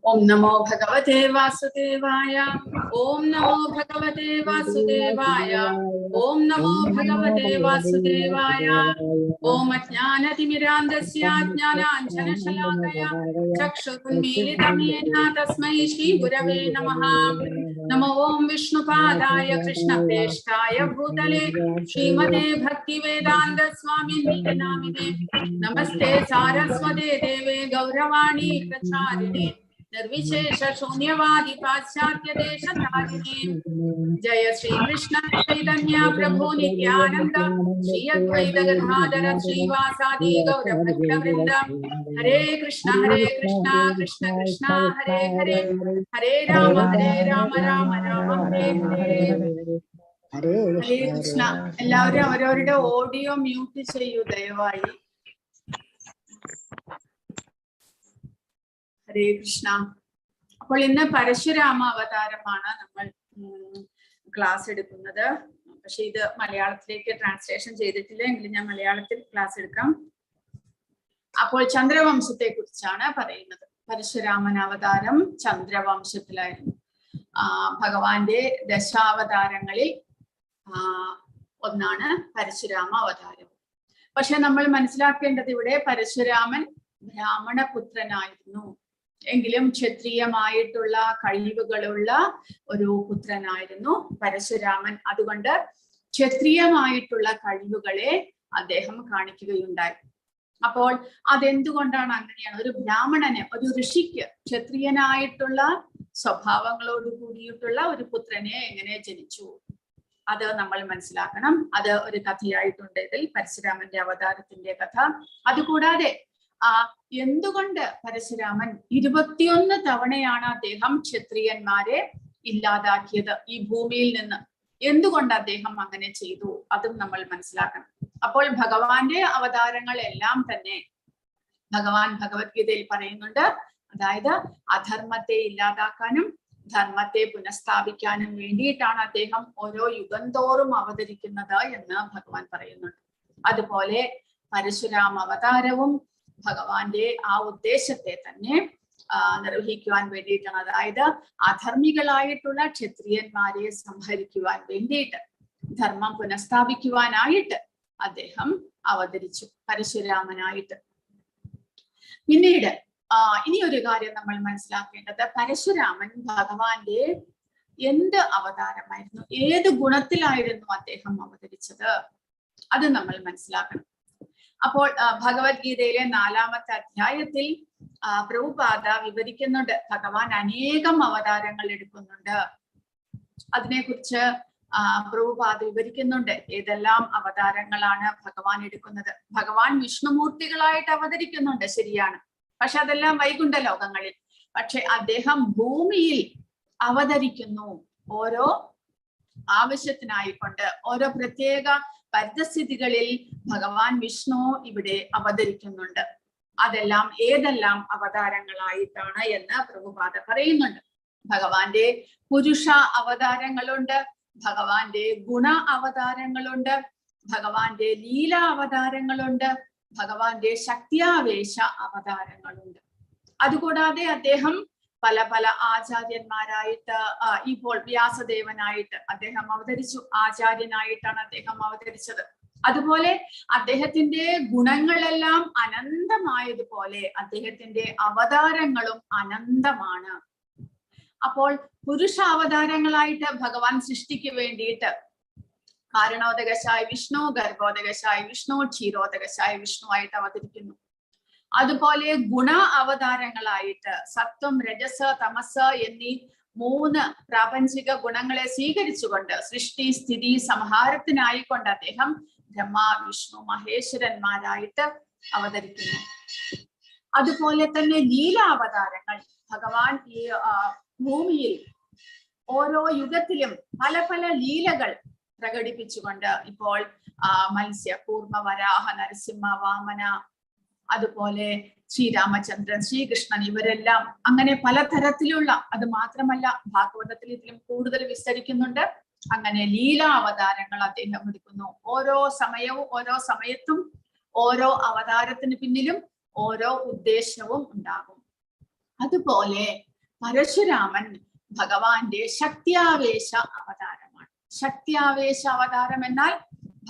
Om Namo Bhagavate Vasudevaya. Om Namo Bhagavate Vasudevaya. Om Namo Bhagavate Vasudevaya. Om Ajnanatimirandasya Jnananjanashalakaya Chakshurunmilitam Yena Tasmai Shri Gurave Namaha. Namo Om Vishnupadaya Krishnapeshtaya Bhutale Srimate Bhaktivedanta Swamini Namine. Namaste Saraswate Deve Gauravani Pracharine निर्विशेष शून्यवादी पाश्चात्य देश धारिणे. जय श्री कृष्ण चैतन्य प्रभु नित्यानंद श्री अद्वैत गदाधर श्रीवासादि गौर भक्त वृंद. हरे कृष्ण कृष्ण कृष्ण हरे हरे, हरे राम राम राम हरे हरे. ഹരേ കൃഷ്ണ. എല്ലാവരും അവരവരുടെ audio mute ചെയ്യൂ ദയവായി. ഹരേ കൃഷ്ണ. അപ്പോൾ ഇന്ന് പരശുരാമ അവതാരമാണ് നമ്മൾ ക്ലാസ് എടുക്കുന്നത്. പക്ഷെ ഇത് മലയാളത്തിലേക്ക് ട്രാൻസ്ലേഷൻ ചെയ്തിട്ടില്ല, എങ്കിലും ഞാൻ മലയാളത്തിൽ ക്ലാസ് എടുക്കാം. അപ്പോൾ ചന്ദ്രവംശത്തെ കുറിച്ചാണ് പറയുന്നത്. പരശുരാമൻ അവതാരം ചന്ദ്രവംശത്തിലായിരുന്നു. ഭഗവാന്റെ ദശാവതാരങ്ങളിൽ ഒന്നാണ് പരശുരാമ അവതാരം. പക്ഷെ നമ്മൾ മനസ്സിലാക്കേണ്ടത് ഇവിടെ പരശുരാമൻ ബ്രാഹ്മണ പുത്രനായിരുന്നു, എങ്കിലും ക്ഷത്രിയമായിട്ടുള്ള കഴിവുകളുള്ള ഒരു പുത്രനായിരുന്നു പരശുരാമൻ. അതുകൊണ്ട് ക്ഷത്രിയമായിട്ടുള്ള കഴിവുകളെ അദ്ദേഹം കാണിക്കുകയുണ്ടായി. അപ്പോൾ അതെന്തുകൊണ്ടാണ് അങ്ങനെയാണ്? ഒരു ബ്രാഹ്മണന്, ഒരു ഋഷിക്ക് ക്ഷത്രിയനായിട്ടുള്ള സ്വഭാവങ്ങളോട് കൂടിയിട്ടുള്ള ഒരു പുത്രനെ എങ്ങനെ ജനിച്ചു? അത് നമ്മൾ മനസ്സിലാക്കണം. അത് ഒരു കഥയായിട്ടുണ്ട് ഇതിൽ, പരശുരാമന്റെ അവതാരത്തിന്റെ കഥ. അതുകൂടാതെ എന്തുകൊണ്ട് പരശുരാമൻ 21 തവണയാണ് അദ്ദേഹം ക്ഷത്രിയന്മാരെ ഇല്ലാതാക്കിയത് ഈ ഭൂമിയിൽ നിന്ന്? എന്തുകൊണ്ട് അദ്ദേഹം അങ്ങനെ ചെയ്തു? അതും നമ്മൾ മനസ്സിലാക്കണം. അപ്പോൾ ഭഗവാന്റെ അവതാരങ്ങളെല്ലാം തന്നെ ഭഗവാൻ ഭഗവത്ഗീതയിൽ പറയുന്നുണ്ട്. അതായത് അധർമ്മത്തെ ഇല്ലാതാക്കാനും ധർമ്മത്തെ പുനഃസ്ഥാപിക്കാനും വേണ്ടിയിട്ടാണ് അദ്ദേഹം ഓരോ യുഗം തോറും അവതരിക്കുന്നത് എന്ന് ഭഗവാൻ പറയുന്നുണ്ട്. അതുപോലെ പരശുരാമ അവതാരവും ഭഗവാന്റെ ആ ഉദ്ദേശത്തെ തന്നെ നിർവഹിക്കുവാൻ വേണ്ടിയിട്ടാണ്. അതായത് അധർമ്മികളായിട്ടുള്ള ക്ഷത്രിയന്മാരെ സംഹരിക്കുവാൻ വേണ്ടിയിട്ട്, ധർമ്മം പുനഃസ്ഥാപിക്കുവാനായിട്ട് അദ്ദേഹം അവതരിച്ചു, പരശുരാമനായിട്ട്. പിന്നീട് ഇനി ഒരു കാര്യം നമ്മൾ മനസ്സിലാക്കേണ്ടത്, പരശുരാമൻ ഭഗവാന്റെ എന്ത് അവതാരമായിരുന്നു, ഏത് ഗുണത്തിലായിരുന്നു അദ്ദേഹം അവതരിച്ചത്? അത് നമ്മൾ മനസ്സിലാക്കണം. അപ്പോൾ ഭഗവത്ഗീതയിലെ 4-ാമത്തെ അധ്യായത്തിൽ പ്രഭുപാദ വിവരിക്കുന്നുണ്ട്. ഭഗവാൻ അനേകം അവതാരങ്ങൾ എടുക്കുന്നുണ്ട്. അതിനെക്കുറിച്ച് പ്രഭുപാദ വിവരിക്കുന്നുണ്ട്. ഏതെല്ലാം അവതാരങ്ങളാണ് ഭഗവാൻ എടുക്കുന്നത്? ഭഗവാൻ വിഷ്ണുമൂർത്തികളായിട്ട് അവതരിക്കുന്നുണ്ട്, ശരിയാണ്. പക്ഷെ അതെല്ലാം വൈകുണ്ഠ ലോകങ്ങളിൽ. പക്ഷെ അദ്ദേഹം ഭൂമിയിൽ അവതരിക്കുന്നു ഓരോ ആവശ്യത്തിനായിക്കൊണ്ട്. ഓരോ പ്രത്യേക പരിതസ്ഥിതികളിൽ ഭഗവാൻ വിഷ്ണു ഇവിടെ അവതരിക്കുന്നുണ്ട്. അതെല്ലാം ഏതെല്ലാം അവതാരങ്ങളായിട്ടാണ് എന്ന് പ്രഭുപാദ പറയുന്നുണ്ട്. ഭഗവാന്റെ പുരുഷ അവതാരങ്ങളുണ്ട്, ഭഗവാന്റെ ഗുണ അവതാരങ്ങളുണ്ട്, ഭഗവാന്റെ ലീല അവതാരങ്ങളുണ്ട്, ഭഗവാന്റെ ശക്തിയാവേശ അവതാരങ്ങളുണ്ട്. അതുകൂടാതെ അദ്ദേഹം പല പല ആചാര്യന്മാരായിട്ട്, ഇപ്പോൾ വ്യാസദേവനായിട്ട് അദ്ദേഹം അവതരിച്ചു, ആചാര്യനായിട്ടാണ് അദ്ദേഹം അവതരിച്ചത്. അതുപോലെ അദ്ദേഹത്തിന്റെ ഗുണങ്ങളെല്ലാം അനന്തമായതുപോലെ അദ്ദേഹത്തിന്റെ അവതാരങ്ങളും അനന്തമാണ്. അപ്പോൾ പുരുഷ അവതാരങ്ങളായിട്ട് ഭഗവാൻ സൃഷ്ടിക്ക് വേണ്ടിയിട്ട് കാരണോദകശായ വിഷ്ണു, ഗർഭോദകശായ വിഷ്ണു, ക്ഷീരോദകശായ വിഷ്ണു ആയിട്ട് അവതരിക്കുന്നു. അതുപോലെ ഗുണ അവതാരങ്ങളായിട്ട് സത്വം, രജസ്, തമസ് എന്നീ 3 പ്രാപഞ്ചിക ഗുണങ്ങളെ സ്വീകരിച്ചുകൊണ്ട് സൃഷ്ടി, സ്ഥിതി, സംഹാരത്തിനായിക്കൊണ്ട് അദ്ദേഹം ബ്രഹ്മ, വിഷ്ണു, മഹേശ്വരന്മാരായിട്ട് അവതരിക്കുന്നു. അതുപോലെ തന്നെ ലീലാവതാരങ്ങൾ, ഭഗവാൻ ഈ ഭൂമിയിൽ ഓരോ യുഗത്തിലും പല പല ലീലകൾ പ്രകടിപ്പിച്ചുകൊണ്ട്, ഇപ്പോൾ മത്സ്യ, കൂർമ്മ, വരാഹ, നരസിംഹ, വാമന, അതുപോലെ ശ്രീരാമചന്ദ്രൻ, ശ്രീകൃഷ്ണൻ, ഇവരെല്ലാം അങ്ങനെ പലതരത്തിലുള്ള, അത് മാത്രമല്ല ഭാഗവതത്തിൽ ഇതിലും കൂടുതൽ വിസ്തരിക്കുന്നുണ്ട്. അങ്ങനെ ലീലാവതാരങ്ങൾ അദ്ദേഹം എടുക്കുന്നു. ഓരോ സമയത്തും ഓരോ അവതാരത്തിന് പിന്നിലും ഓരോ ഉദ്ദേശവും ഉണ്ടാകും. അതുപോലെ പരശുരാമൻ ഭഗവാന്റെ ശക്തിയാവേശ അവതാരമാണ്. ശക്തിയാവേശ അവതാരം എന്നാൽ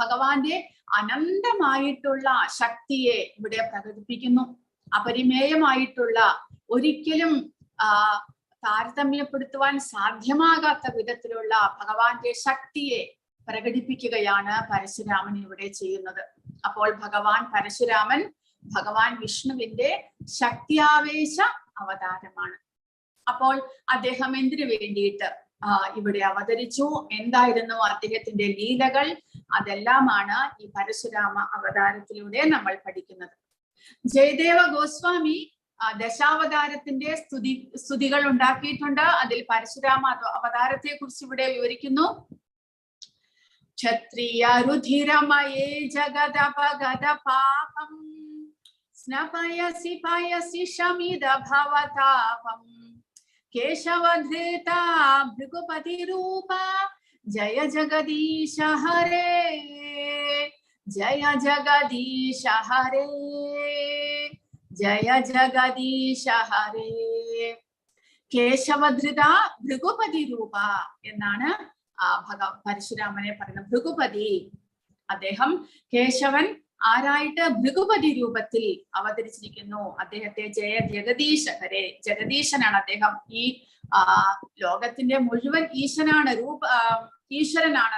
ഭഗവാന്റെ അനന്തമായിട്ടുള്ള ശക്തിയെ ഇവിടെ പ്രകടിപ്പിക്കുന്നു. അപരിമേയമായിട്ടുള്ള, ഒരിക്കലും താരതമ്യപ്പെടുത്തുവാൻ സാധ്യമാകാത്ത വിധത്തിലുള്ള ഭഗവാന്റെ ശക്തിയെ പ്രകടിപ്പിക്കുകയാണ് പരശുരാമൻ ഇവിടെ ചെയ്യുന്നത്. അപ്പോൾ ഭഗവാൻ പരശുരാമൻ ഭഗവാൻ വിഷ്ണുവിന്റെ ശക്തിയാവേശ അവതാരമാണ്. അപ്പോൾ അദ്ദേഹം എന്തിനു വേണ്ടിയിട്ട് ഇവിടെ അവതരിച്ചു, എന്തായിരുന്നു അദ്ദേഹത്തിന്റെ ലീലകൾ, അതെല്ലാമാണ് ഈ പരശുരാമ അവതാരത്തിലൂടെ നമ്മൾ പഠിക്കുന്നത്. ജയദേവ ഗോസ്വാമി ദശാവതാരത്തിന്റെ സ്തുതികൾ ഉണ്ടാക്കിയിട്ടുണ്ട്. അതിൽ പരശുരാമ അവതാരത്തെ കുറിച്ച് ഇവിടെ വിവരിക്കുന്നു. ക്ഷത്രിയ രുധിരമയേ ജഗദപഗത പാപം സ്നപയസി പയസി ശമിത ഭവതാപം കേശവധൃത ഭൃഗുപതി രൂപ ജയ ജഗദീശ ഹരേ ജയ ജഗദീശ ഹരേ ജയ ജഗദീശ ഹരേ. കേശവധൃത ഭൃഗുപതി രൂപ എന്നാണ് പരശുരാമനെ പറയുന്നത്. ഭൃഗുപതി, അദ്ദേഹം കേശവൻ ആരായിട്ട് ഭൃഗുപതി രൂപത്തിൽ അവതരിച്ചിരിക്കുന്നു. അദ്ദേഹത്തെ ജയ ജഗദീശ ഹരേ, ജഗദീശനാണ് അദ്ദേഹം. ഈ ലോകത്തിന്റെ മുഴുവൻ ഈശ്വരനാണ്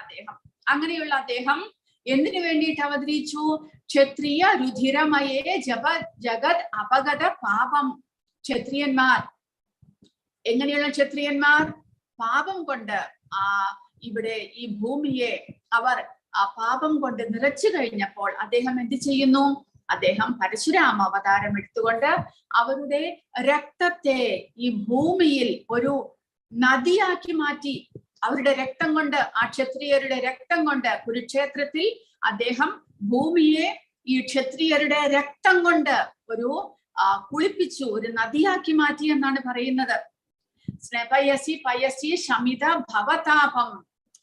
അദ്ദേഹം. അങ്ങനെയുള്ള അദ്ദേഹം എന്തിനു വേണ്ടിയിട്ട് അവതരിച്ചു? ക്ഷത്രിയ രുധിരമയേ ജഗത് അപഗത പാപം. ക്ഷത്രിയന്മാർ, എങ്ങനെയുള്ള ക്ഷത്രിയന്മാർ? പാപം കൊണ്ട് ഇവിടെ ഈ ഭൂമിയെ അവർ പാപം കൊണ്ട് നിറച്ചു കഴിഞ്ഞപ്പോൾ അദ്ദേഹം എന്ത് ചെയ്യുന്നു? അദ്ദേഹം പരശുരാമ അവതാരം എടുത്തുകൊണ്ട് അവരുടെ രക്തത്തെ ഈ ഭൂമിയിൽ ഒരു നദിയാക്കി മാറ്റി. അവരുടെ രക്തം കൊണ്ട്, ആ ക്ഷത്രിയരുടെ രക്തം കൊണ്ട് കുരുക്ഷേത്രത്തിൽ അദ്ദേഹം ഭൂമിയെ ഈ ക്ഷത്രിയരുടെ രക്തം കൊണ്ട് ഒരു കുളിപ്പിച്ചു, ഒരു നദിയാക്കി മാറ്റി എന്നാണ് പറയുന്നത്. സ്നപയസി പയസി ശമിത ഭവതാപം.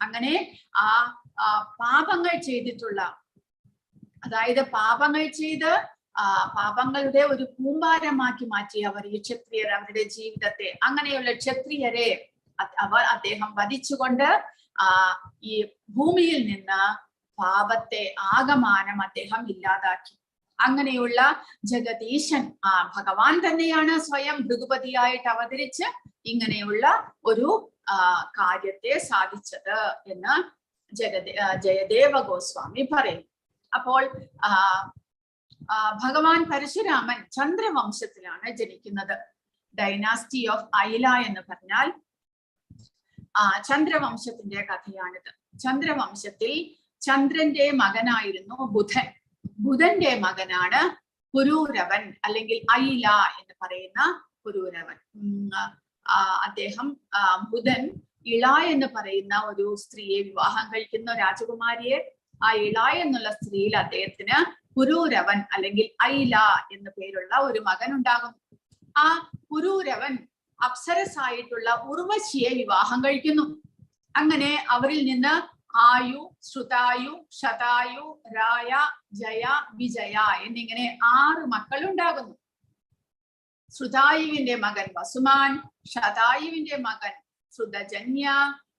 അങ്ങനെ പാപങ്ങൾ ചെയ്തിട്ടുള്ള, അതായത് പാപങ്ങൾ ചെയ്ത് പാപങ്ങളുടെ ഒരു കൂമ്പാരമാക്കി മാറ്റി അവർ ഈ ക്ഷത്രിയർ അവരുടെ ജീവിതത്തെ. അങ്ങനെയുള്ള ക്ഷത്രിയരെ അദ്ദേഹം വധിച്ചുകൊണ്ട് ഈ ഭൂമിയിൽ നിന്ന് പാപത്തെ ആകമാനം അദ്ദേഹം ഇല്ലാതാക്കി. അങ്ങനെയുള്ള ജഗദീശൻ ഭഗവാൻ തന്നെയാണ് സ്വയം ഭൃഗുപതിയായിട്ട് അവതരിച്ച് ഇങ്ങനെയുള്ള ഒരു കാര്യത്തെ സാധിച്ചത് എന്ന് ജയദേവ ഗോസ്വാമി പറയും. അപ്പോൾ ഭഗവാൻ പരശുരാമൻ ചന്ദ്രവംശത്തിലാണ് ജനിക്കുന്നത്. ഡൈനാസ്റ്റി ഓഫ് ഐല എന്ന് പറഞ്ഞാൽ ചന്ദ്രവംശത്തിന്റെ കഥയാണിത്. ചന്ദ്രവംശത്തിൽ ചന്ദ്രന്റെ മകനായിരുന്നു ബുധൻ. ബുധന്റെ മകനാണ് പുരൂരവൻ, അല്ലെങ്കിൽ ഐല എന്ന് പറയുന്ന പുരൂരവൻ. അദ്ദേഹം ബുധൻ ഇള എന്ന് പറയുന്ന ഒരു സ്ത്രീയെ വിവാഹം കഴിക്കുന്ന രാജകുമാരിയെ. ആ ഇള എന്നുള്ള സ്ത്രീയിൽ അദ്ദേഹത്തിന് പുരൂരവൻ അല്ലെങ്കിൽ ഐല എന്ന പേരുള്ള ഒരു മകൻ ഉണ്ടാകും. ആ പുരൂരവൻ അപ്സരസായിട്ടുള്ള ഉർവശിയെ വിവാഹം കഴിക്കുന്നു. അങ്ങനെ അവരിൽ നിന്ന് ആയു, ശ്രുതായു, ശതായു, രായ, ജയ, വിജയ എന്നിങ്ങനെ 6 മക്കൾ ഉണ്ടാകുന്നു. ശ്രുതായുവിന്റെ മകൻ വസുമാൻ, ശതായുവിന്റെ മകൻ ശ്രുതജന്യ,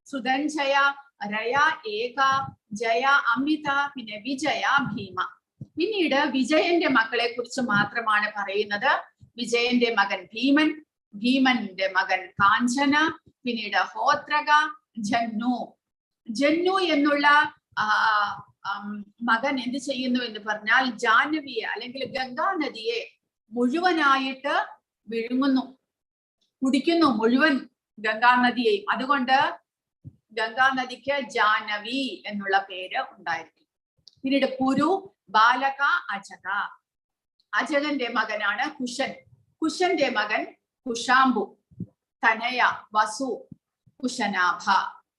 ശ്രുതഞ്ജയ, രയ ഏക, ജയ അമിത, പിന്നെ വിജയ ഭീമ. പിന്നീട് വിജയന്റെ മക്കളെ കുറിച്ച് മാത്രമാണ് പറയുന്നത്. വിജയന്റെ മകൻ ഭീമൻ, ഭീമന്റെ മകൻ കാഞ്ചന, പിന്നീട് ഹോത്രക, ജന്നു. ജന്നു എന്നുള്ള മകൻ എന്ത് ചെയ്യുന്നു എന്ന് പറഞ്ഞാൽ ജാഹ്നവിയെ അല്ലെങ്കിൽ ഗംഗാ നദിയെ മുഴുവനായിട്ട് വിഴുങ്ങുന്നു, കുടിക്കുന്നു മുഴുവൻ ഗംഗാ നദിയെയും. അതുകൊണ്ട് ഗംഗാ നദിക്ക് ജാഹ്നവി എന്നുള്ള പേര് ഉണ്ടായിരിക്കും. പിന്നീട് പുരു, ബാലക, അജക. അജകന്റെ മകനാണ് കുശൻ. കുശന്റെ മകൻ കുശാംബു, തനയ, വസു, കുശനാഭ.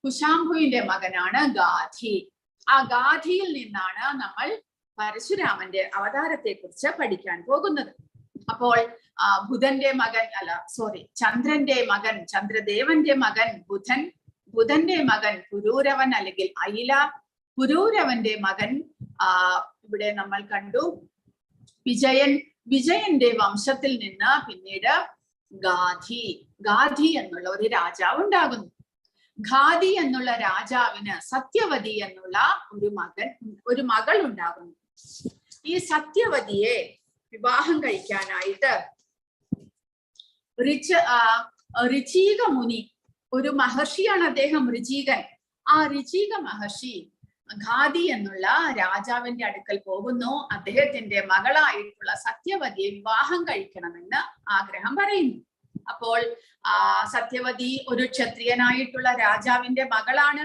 കുശാംബുവിന്റെ മകനാണ് ഗാധി. ആ ഗാധിയിൽ നിന്നാണ് നമ്മൾ പരശുരാമന്റെ അവതാരത്തെ കുറിച്ച് പഠിക്കാൻ പോകുന്നത്. അപ്പോൾ ചന്ദ്രന്റെ മകൻ, ചന്ദ്രദേവന്റെ മകൻ ബുധൻ. ബുധന്റെ മകൻ പുരൂരവൻ അല്ലെങ്കിൽ അയില. പുരൂരവന്റെ മകൻ ഇവിടെ നമ്മൾ കണ്ടു വിജയൻ. വിജയന്റെ വംശത്തിൽ നിന്ന് പിന്നീട് ഗാധി എന്നുള്ള ഒരു രാജാവ് ഉണ്ടാകുന്നു. ഖാദി എന്നുള്ള രാജാവിന് സത്യവതി എന്നുള്ള ഒരു മകൾ ഉണ്ടാകുന്നു. ഈ സത്യവതിയെ വിവാഹം കഴിക്കാനായിട്ട് ഋചീക മുനി, ഒരു മഹർഷിയാണ് അദ്ദേഹം, ഋചീകൻ. ആ ഋചീക മഹർഷി ഖാദി എന്നുള്ള രാജാവിന്റെ അടുക്കൽ പോകുന്നു. അദ്ദേഹത്തിന്റെ മകളായിട്ടുള്ള സത്യവതിയെ വിവാഹം കഴിക്കണമെന്ന് ആഗ്രഹം പറയുന്നു. അപ്പോൾ സത്യവതി ഒരു ക്ഷത്രിയനായിട്ടുള്ള രാജാവിന്റെ മകളാണ്.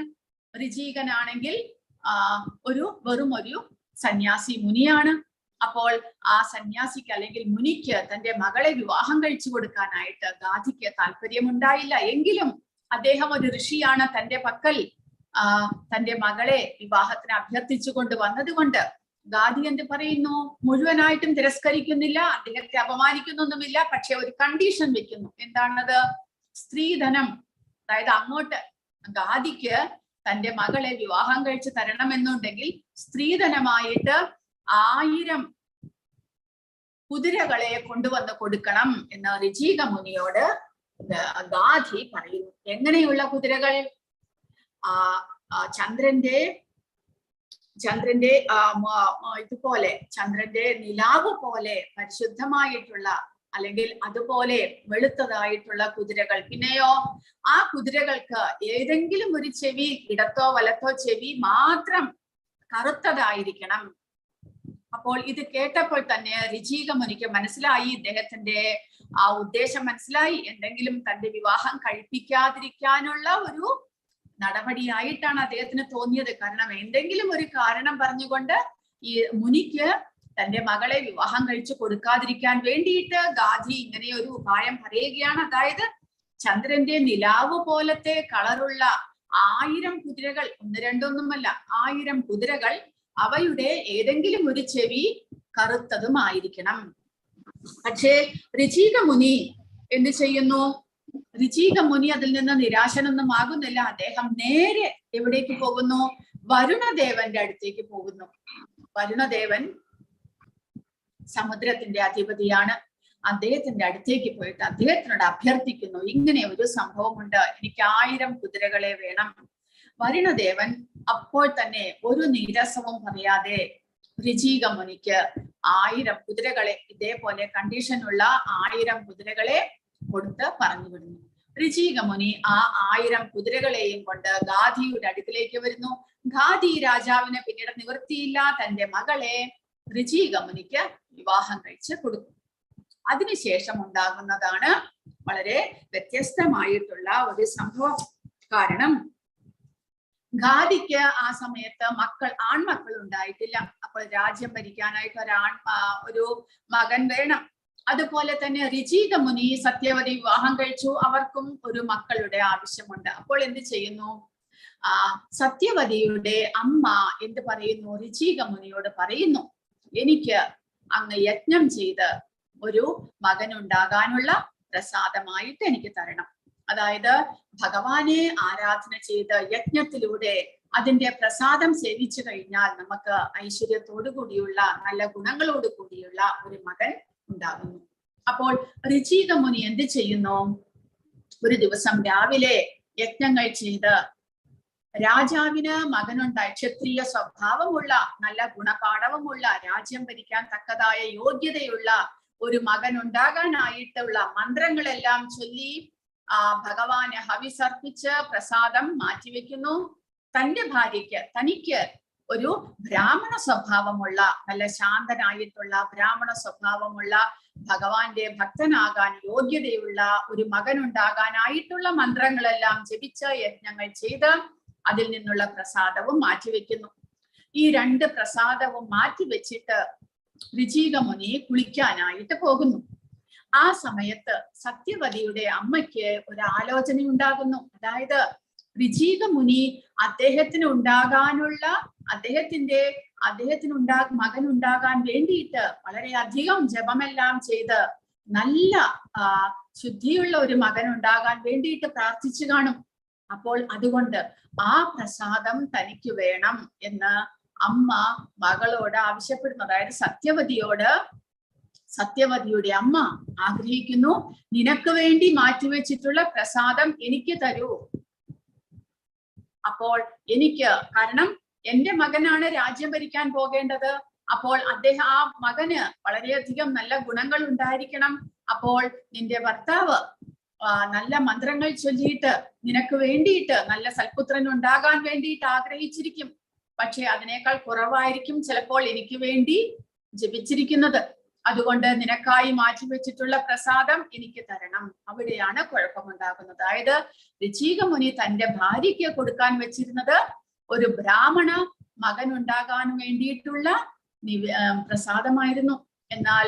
ഋചീകനാണെങ്കിൽ വെറും ഒരു സന്യാസി മുനിയാണ്. അപ്പോൾ ആ സന്യാസിക്ക് അല്ലെങ്കിൽ മുനിക്ക് തന്റെ മകളെ വിവാഹം കഴിച്ചു കൊടുക്കാനായിട്ട് ഗാധിക്ക് താല്പര്യമുണ്ടായില്ല. എങ്കിലും അദ്ദേഹം ഒരു ഋഷിയാണ്. തന്റെ പക്കൽ തന്റെ മകളെ വിവാഹത്തിന് അഭ്യർത്ഥിച്ചു കൊണ്ട് വന്നതുകൊണ്ട് ഗാന്ധി എന്ത് പറയുന്നു? മുഴുവനായിട്ടും തിരസ്കരിക്കുന്നില്ല, അദ്ദേഹത്തെ അപമാനിക്കുന്നൊന്നുമില്ല. പക്ഷെ ഒരു കണ്ടീഷൻ വെക്കുന്നു. എന്താണത്? സ്ത്രീധനം. അതായത് അങ്ങോട്ട് ഗാന്ധിക്ക് തന്റെ മകളെ വിവാഹം കഴിച്ച് തരണമെന്നുണ്ടെങ്കിൽ സ്ത്രീധനമായിട്ട് 1000 കുതിരകളെ കൊണ്ടുവന്ന് കൊടുക്കണം എന്ന് ഋചീക മുനിയോട് ഗാന്ധി പറയുന്നു. എങ്ങനെയുള്ള കുതിരകൾ? ചന്ദ്രന്റെ ഇതുപോലെ, ചന്ദ്രന്റെ നിലാവ് പോലെ പരിശുദ്ധമായിട്ടുള്ള അല്ലെങ്കിൽ അതുപോലെ വെളുത്തതായിട്ടുള്ള കുതിരകൾ. പിന്നെയോ ആ കുതിരകൾക്ക് ഏതെങ്കിലും ഒരു ചെവി, ഇടത്തോ വലത്തോ ചെവി മാത്രം കറുത്തതായിരിക്കണം. അപ്പോൾ ഇത് കേട്ടപ്പോൾ തന്നെ ഋചീക മുനിക്ക് മനസ്സിലായി, ഇദ്ദേഹത്തിന്റെ ആ ഉദ്ദേശം മനസ്സിലായി. എന്തെങ്കിലും തന്റെ വിവാഹം കഴിപ്പിക്കാതിരിക്കാനുള്ള ഒരു നടപടിയായിട്ടാണ് അദ്ദേഹത്തിന് തോന്നിയത്. കാരണം എന്തെങ്കിലും ഒരു കാരണം പറഞ്ഞുകൊണ്ട് ഈ മുനിക്ക് തന്റെ മകളെ വിവാഹം കഴിച്ചു കൊടുക്കാതിരിക്കാൻ വേണ്ടിയിട്ട് ഗാന്ധി ഇങ്ങനെ ഒരു ഉപായം പറയുകയാണ്. അതായത് ചന്ദ്രന്റെ നിലാവ് പോലത്തെ കളറുള്ള 1000 കുതിരകൾ, 1-2 1000 കുതിരകൾ, അവയുടെ ഏതെങ്കിലും ഒരു ചെവി കറുത്തതുമായിരിക്കണം. പക്ഷേ ഋചീക മുനി എന്ത് ചെയ്യുന്നു? ഋചീക മുനി അതിൽ നിന്ന് നിരാശനൊന്നും ആകുന്നില്ല. അദ്ദേഹം നേരെ എവിടേക്ക് പോകുന്നു? വരുണദേവന്റെ അടുത്തേക്ക് പോകുന്നു. വരുണദേവൻ സമുദ്രത്തിന്റെ അധിപതിയാണ്. അദ്ദേഹത്തിന്റെ അടുത്തേക്ക് പോയിട്ട് അദ്ദേഹത്തിനോട് അഭ്യർത്ഥിക്കുന്നു, ഇങ്ങനെ ഒരു സംഭവമുണ്ട്, എനിക്ക് 1000 കുതിരകളെ വേണം. വരുണദേവൻ അപ്പോൾ തന്നെ ഒരു നീരസവും പറയാതെ ഋചീക മുനിക്ക് 1000 കുതിരകളെ, ഇതേപോലെ കണ്ടീഷനുള്ള 1000 കുതിരകളെ കൊടുത്ത് പറഞ്ഞു വിടുന്നു. ഋചീക മുനി ആ 1000 കുതിരകളെയും കൊണ്ട് ഗാന്ധിയുടെ അടുക്കിലേക്ക് വരുന്നു. ഗാന്ധി രാജാവിന് പിന്നീട് നിവൃത്തിയില്ല, തന്റെ മകളെ ഋചീക മുനിക്ക് വിവാഹം കഴിച്ച് കൊടുക്കും. അതിനുശേഷം ഉണ്ടാകുന്നതാണ് വളരെ വ്യത്യസ്തമായിട്ടുള്ള ഒരു സംഭവം. കാരണം ഗാന്ധിക്ക് ആ സമയത്ത് ആൺമക്കൾ ഉണ്ടായിട്ടില്ല. അപ്പോൾ രാജ്യം ഭരിക്കാനായിട്ട് ഒരു മകൻ വേണം. അതുപോലെ തന്നെ ഋചീക മുനി സത്യവതി വിവാഹം കഴിച്ചു, അവർക്കും ഒരു മക്കളുടെ ആവശ്യമുണ്ട്. അപ്പോൾ എന്ത് ചെയ്യുന്നു? സത്യവതിയുടെ അമ്മ എന്ത് പറയുന്നു? ഋചീക മുനിയോട് പറയുന്നു, എനിക്ക് അങ്ങ് യജ്ഞം ചെയ്ത് ഒരു മകനുണ്ടാകാനുള്ള പ്രസാദമായിട്ട് എനിക്ക് തരണം. അതായത് ഭഗവാനെ ആരാധന ചെയ്ത് യജ്ഞത്തിലൂടെ അതിന്റെ പ്രസാദം സേവിച്ചു കഴിഞ്ഞാൽ നമുക്ക് ഐശ്വര്യത്തോടു കൂടിയുള്ള നല്ല ഗുണങ്ങളോട് കൂടിയുള്ള ഒരു മകൻ ഉണ്ടാകുന്നു. അപ്പോൾ ഋചീക മുനി എന്ത് ചെയ്യുന്നു? ഒരു ദിവസം രാവിലെ യജ്ഞങ്ങൾ ചെയ്ത് രാജാവിന് മകനുണ്ടായി, ക്ഷത്രിയ സ്വഭാവമുള്ള നല്ല ഗുണപാഠവുമുള്ള രാജ്യം ഭരിക്കാൻ തക്കതായ യോഗ്യതയുള്ള ഒരു മകൻ ഉണ്ടാകാനായിട്ടുള്ള മന്ത്രങ്ങളെല്ലാം ചൊല്ലി ഭഗവാന് ഹവിസർപ്പിച്ച് പ്രസാദം മാറ്റിവെക്കുന്നു. തന്റെ ഭാര്യയ്ക്ക്, തനിക്ക് ഒരു ബ്രാഹ്മണ സ്വഭാവമുള്ള നല്ല ശാന്തനായിട്ടുള്ള ബ്രാഹ്മണ സ്വഭാവമുള്ള ഭഗവാന്റെ ഭക്തനാകാൻ യോഗ്യതയുള്ള ഒരു മകൻ ഉണ്ടാകാനായിട്ടുള്ള മന്ത്രങ്ങളെല്ലാം ജപിച്ച് യജ്ഞങ്ങൾ ചെയ്ത് അതിൽ നിന്നുള്ള പ്രസാദവും മാറ്റിവെക്കുന്നു. ഈ 2 പ്രസാദവും മാറ്റിവെച്ചിട്ട് ഋചീക മുനി കുളിക്കാനായിട്ട് പോകുന്നു. ആ സമയത്ത് സത്യവതിയുടെ അമ്മയ്ക്ക് ഒരു ആലോചന ഉണ്ടാകുന്നു. അതായത് ഋചീക മുനി അദ്ദേഹത്തിന് മകൻ ഉണ്ടാകാൻ വേണ്ടിയിട്ട് വളരെയധികം ജപമെല്ലാം ചെയ്ത് നല്ല ശുദ്ധിയുള്ള ഒരു മകൻ ഉണ്ടാകാൻ വേണ്ടിയിട്ട് പ്രാർത്ഥിച്ചു കാണും. അപ്പോൾ അതുകൊണ്ട് ആ പ്രസാദം തനിക്ക് വേണം എന്ന് അമ്മ മകളോട് ആവശ്യപ്പെടുന്നു. അതായത് സത്യവതിയുടെ അമ്മ ആഗ്രഹിക്കുന്നു, നിനക്ക് വേണ്ടി മാറ്റിവെച്ചിട്ടുള്ള പ്രസാദം എനിക്ക് തരൂ. അപ്പോൾ കാരണം എന്റെ മകനാണ് രാജ്യം ഭരിക്കാൻ പോകേണ്ടത്. അപ്പോൾ ആ മകന് വളരെയധികം നല്ല ഗുണങ്ങൾ ഉണ്ടായിരിക്കണം. അപ്പോൾ നിന്റെ ഭർത്താവ് നല്ല മന്ത്രങ്ങൾ ചൊല്ലിയിട്ട് നിനക്ക് വേണ്ടിയിട്ട് നല്ല സൽപുത്രൻ ഉണ്ടാകാൻ വേണ്ടിയിട്ട് ആഗ്രഹിച്ചിരിക്കും. പക്ഷെ അതിനേക്കാൾ കുറവായിരിക്കും ചിലപ്പോൾ എനിക്ക് വേണ്ടി ജപിച്ചിരിക്കുന്നത്. അതുകൊണ്ട് നിനക്കായി മാറ്റിവെച്ചിട്ടുള്ള പ്രസാദം എനിക്ക് തരണം. അവിടെയാണ് കുഴപ്പമുണ്ടാകുന്നത്. അതായത് ഋചീകമുനി തന്റെ ഭാര്യയ്ക്ക് കൊടുക്കാൻ വെച്ചിരുന്നത് ഒരു ബ്രാഹ്മണ മകൻ ഉണ്ടാകാൻ വേണ്ടിയിട്ടുള്ള പ്രസാദമായിരുന്നു. എന്നാൽ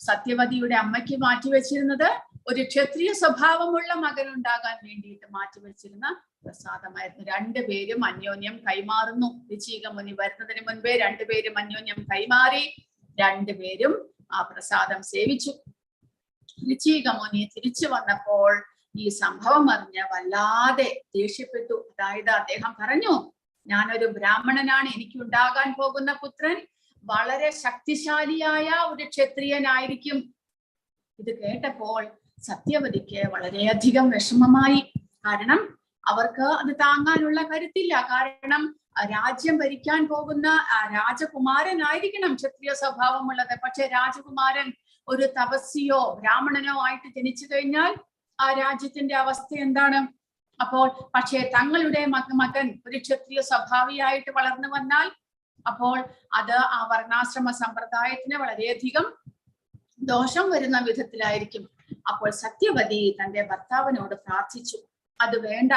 സത്യവതിയുടെ അമ്മയ്ക്ക് മാറ്റിവെച്ചിരുന്നത് ഒരു ക്ഷത്രിയ സ്വഭാവമുള്ള മകൻ ഉണ്ടാകാൻ വേണ്ടിയിട്ട് മാറ്റിവെച്ചിരുന്ന പ്രസാദമായിരുന്നു. രണ്ടുപേരും അന്യോന്യം കൈമാറുന്നു. ഋചീകമുനി വരുന്നതിന് മുൻപേ രണ്ടുപേരും അന്യോന്യം കൈമാറി രണ്ടുപേരും ആ പ്രസാദം സേവിച്ചു. ഋചീകമുനി തിരിച്ചു വന്നപ്പോൾ ഈ സംഭവം അറിഞ്ഞ് വല്ലാതെ ദേഷ്യപ്പെട്ടു. അതായത് അദ്ദേഹം പറഞ്ഞു, ഞാനൊരു ബ്രാഹ്മണനാണ്, എനിക്ക് ഉണ്ടാകാൻ പോകുന്ന പുത്രൻ വളരെ ശക്തിശാലിയായ ഒരു ക്ഷത്രിയനായിരിക്കും. ഇത് കേട്ടപ്പോൾ സത്യവതിക്ക് വളരെയധികം വിഷമമായി. കാരണം അവർക്ക് അത് താങ്ങാനുള്ള കരുത്തില്ല. കാരണം രാജ്യം ഭരിക്കാൻ പോകുന്ന രാജകുമാരനായിരിക്കണം ക്ഷത്രിയ സ്വഭാവമുള്ളത്. പക്ഷെ രാജകുമാരൻ ഒരു തപസ്വിയോ ബ്രാഹ്മണനോ ആയിട്ട് ജനിച്ചു കഴിഞ്ഞാൽ ആ രാജ്യത്തിന്റെ അവസ്ഥ എന്താണ്? അപ്പോൾ പക്ഷേ തങ്ങളുടെ മകൻ ഒരു ക്ഷത്രിയ സ്വഭാവിയായിട്ട് വളർന്നു വന്നാൽ അപ്പോൾ അത് ആ വർണ്ണാശ്രമ സമ്പ്രദായത്തിന് വളരെയധികം ദോഷം വരുന്ന വിധത്തിലായിരിക്കും. അപ്പോൾ സത്യവതി തന്റെ ഭർത്താവിനോട് പ്രാർത്ഥിച്ചു, അത് വേണ്ട,